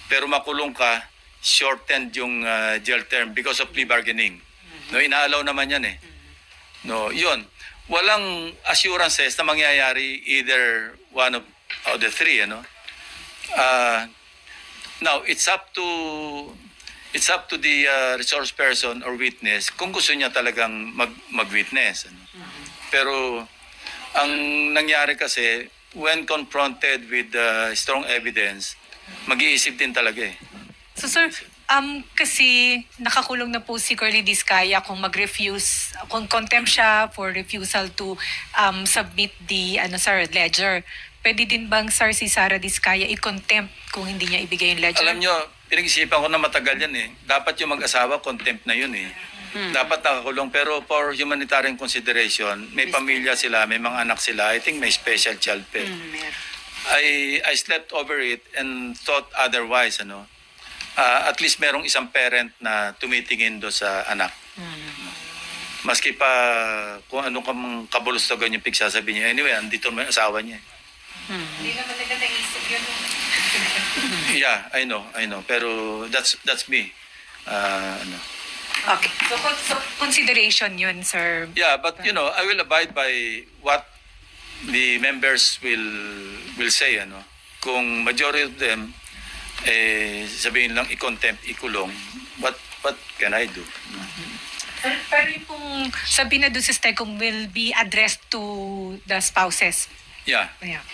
[SPEAKER 2] pero makulong ka, shortened yung jail term because of plea bargaining. Inaalaw naman yan eh. Yun. Walang assurances na mangyayari either one of the three. Now, it's up to the resource person or witness kung gusto niya talagang mag-witness. Pero ang nangyari kasi, when confronted with strong evidence, mag-iisip din talaga eh.
[SPEAKER 7] So sir, kasi nakakulong na po si Curly Diskaya kung mag-refuse, kung contempt siya for refusal to submit the ledger. Pwede din bang sir si Sara Diskaya i-contempt kung hindi niya ibigay yung ledger?
[SPEAKER 2] Alam nyo, pinag-isipan ko na matagal yan eh. Dapat yung mag-asawa, contempt na yun eh. Dapat nakakulong. Pero for humanitarian consideration, may pamilya sila, may mga anak sila. I think may special child pay. I slept over it and thought otherwise. At least merong isang parent na tumitingin do sa anak. Maski pa kung anong kabulustogan yung pigsasabi niya. Anyway, andito may asawa niya.
[SPEAKER 7] Hindi naman nila naisip yun.
[SPEAKER 2] Yeah, I know. Pero that's me.
[SPEAKER 7] Okay. So consideration yun, sir.
[SPEAKER 2] Yeah, but I will abide by what the members will say. Kung majority of them sabihin lang i-contempt, ikulong, what can I do?
[SPEAKER 7] Pero yung pong sabihin na doon sa STECOM will be addressed to the spouses.
[SPEAKER 2] Yeah.
[SPEAKER 7] Yeah.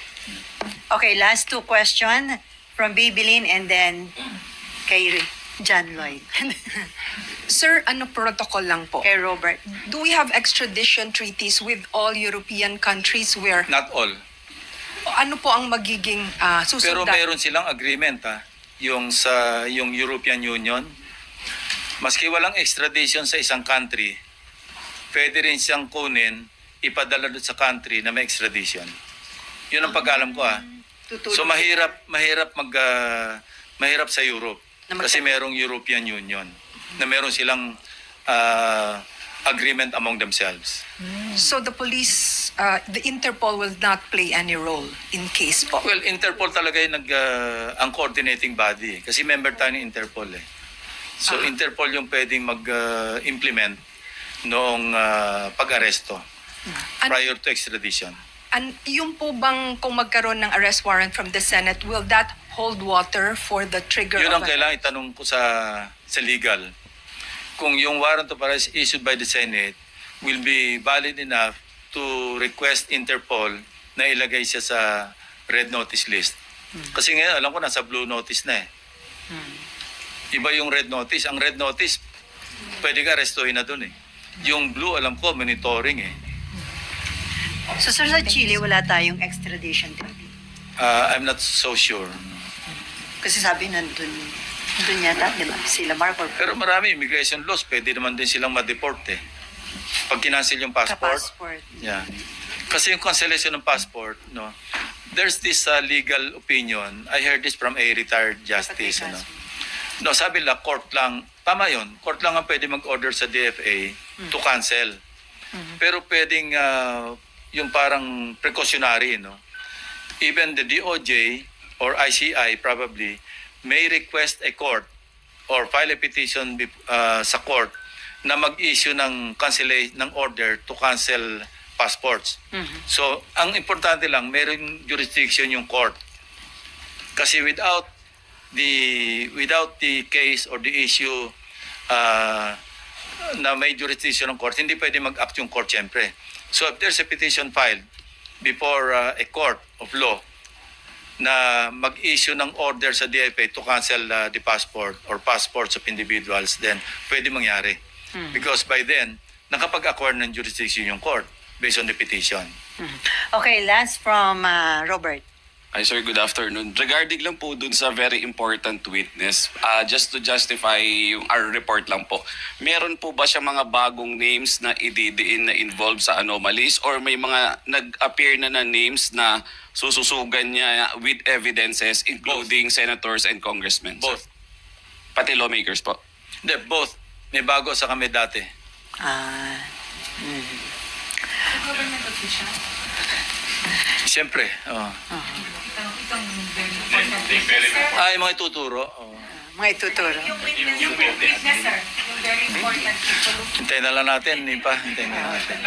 [SPEAKER 1] Okay, last two question from Babylin and then kay John Lloyd.
[SPEAKER 9] Sir, ano protocol lang po?
[SPEAKER 1] Kay Robert.
[SPEAKER 9] Do we have extradition treaties with all European countries where
[SPEAKER 2] Not all.
[SPEAKER 9] ano po ang magiging
[SPEAKER 2] Pero
[SPEAKER 9] susundan?
[SPEAKER 2] meron silang agreement yung European Union. Maski walang extradition sa isang country, pwede rin siyang kunin, ipadala doon sa country na may extradition. Yun ang pag-alam ko So mahirap sa Europe kasi merong European Union na meron silang agreement among themselves.
[SPEAKER 9] So the police, the Interpol will not play any role in case po?
[SPEAKER 2] Well, Interpol talaga yung ang coordinating body kasi member tayo ng Interpol So Interpol yung pwedeng mag-implement noong pag-aresto prior to extradition.
[SPEAKER 9] Yung po bang kung magkaroon ng arrest warrant from the Senate, will that hold water for the trigger
[SPEAKER 2] Yun ang
[SPEAKER 9] of
[SPEAKER 2] kailangan itanong ko sa legal. Kung yung warrant of arrest issued by the Senate will be valid enough to request Interpol na ilagay siya sa red notice list. Kasi ngayon, alam ko, nasa blue notice na Iba yung red notice. Ang red notice, pwede ka arrestuhin na dun Yung blue, alam ko, monitoring
[SPEAKER 1] So sir, sa Chile, wala tayong extradition treaty.
[SPEAKER 2] I'm not so sure.
[SPEAKER 1] Kasi sabi nandun yata, di ba? Sila Marco.
[SPEAKER 2] Pero marami immigration laws, pwede naman din silang ma-deport Pag kinancel yung passport. Yeah. Kasi yung cancellation ng passport, there's this legal opinion. I heard this from a retired justice. Sabi nila, court lang. Tama yun. Court lang ang pwede mag-order sa DFA to cancel. Pero pwedeng yung parang precautionary, Even the DOJ or ICI probably may request a court or file a petition sa court na mag-issue ng order to cancel passports. So, ang importante lang, mayroong jurisdiction yung court. Kasi without the case or the issue na may jurisdiction ng court, hindi pwede mag-act yung court syempre. So if there's a petition filed before a court of law na mag-issue ng order sa DFA to cancel the passport or passports of individuals, then pwede mangyari. Because by then, nakapag-acquire ng jurisdiction yung court based on the petition.
[SPEAKER 1] Okay, last from Robert.
[SPEAKER 14] Hi sir, good afternoon. Regarding lang po dun sa very important witness, just to justify yung our report lang po, meron po ba siya mga bagong names na ididiin na involved sa anomalies or may mga nag-appear na names na sususugan niya with evidences including senators and congressmen?
[SPEAKER 2] Both.
[SPEAKER 14] Pati lawmakers po?
[SPEAKER 2] Hindi, both. May bago sa kami dati.
[SPEAKER 7] Government official?
[SPEAKER 2] Siyempre.
[SPEAKER 7] Itong very important.
[SPEAKER 2] Yung mga ituturo.
[SPEAKER 1] Mga ituturo.
[SPEAKER 7] Yung witness, sir. Yung very important people.
[SPEAKER 2] Hintayin na lang natin, hintayin na natin.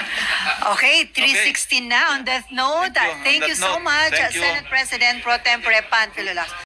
[SPEAKER 1] Okay, 3:16 na on that note. Thank you so much,
[SPEAKER 2] Thank you.
[SPEAKER 1] Senate President Pro Tempore Panfilo Lacson.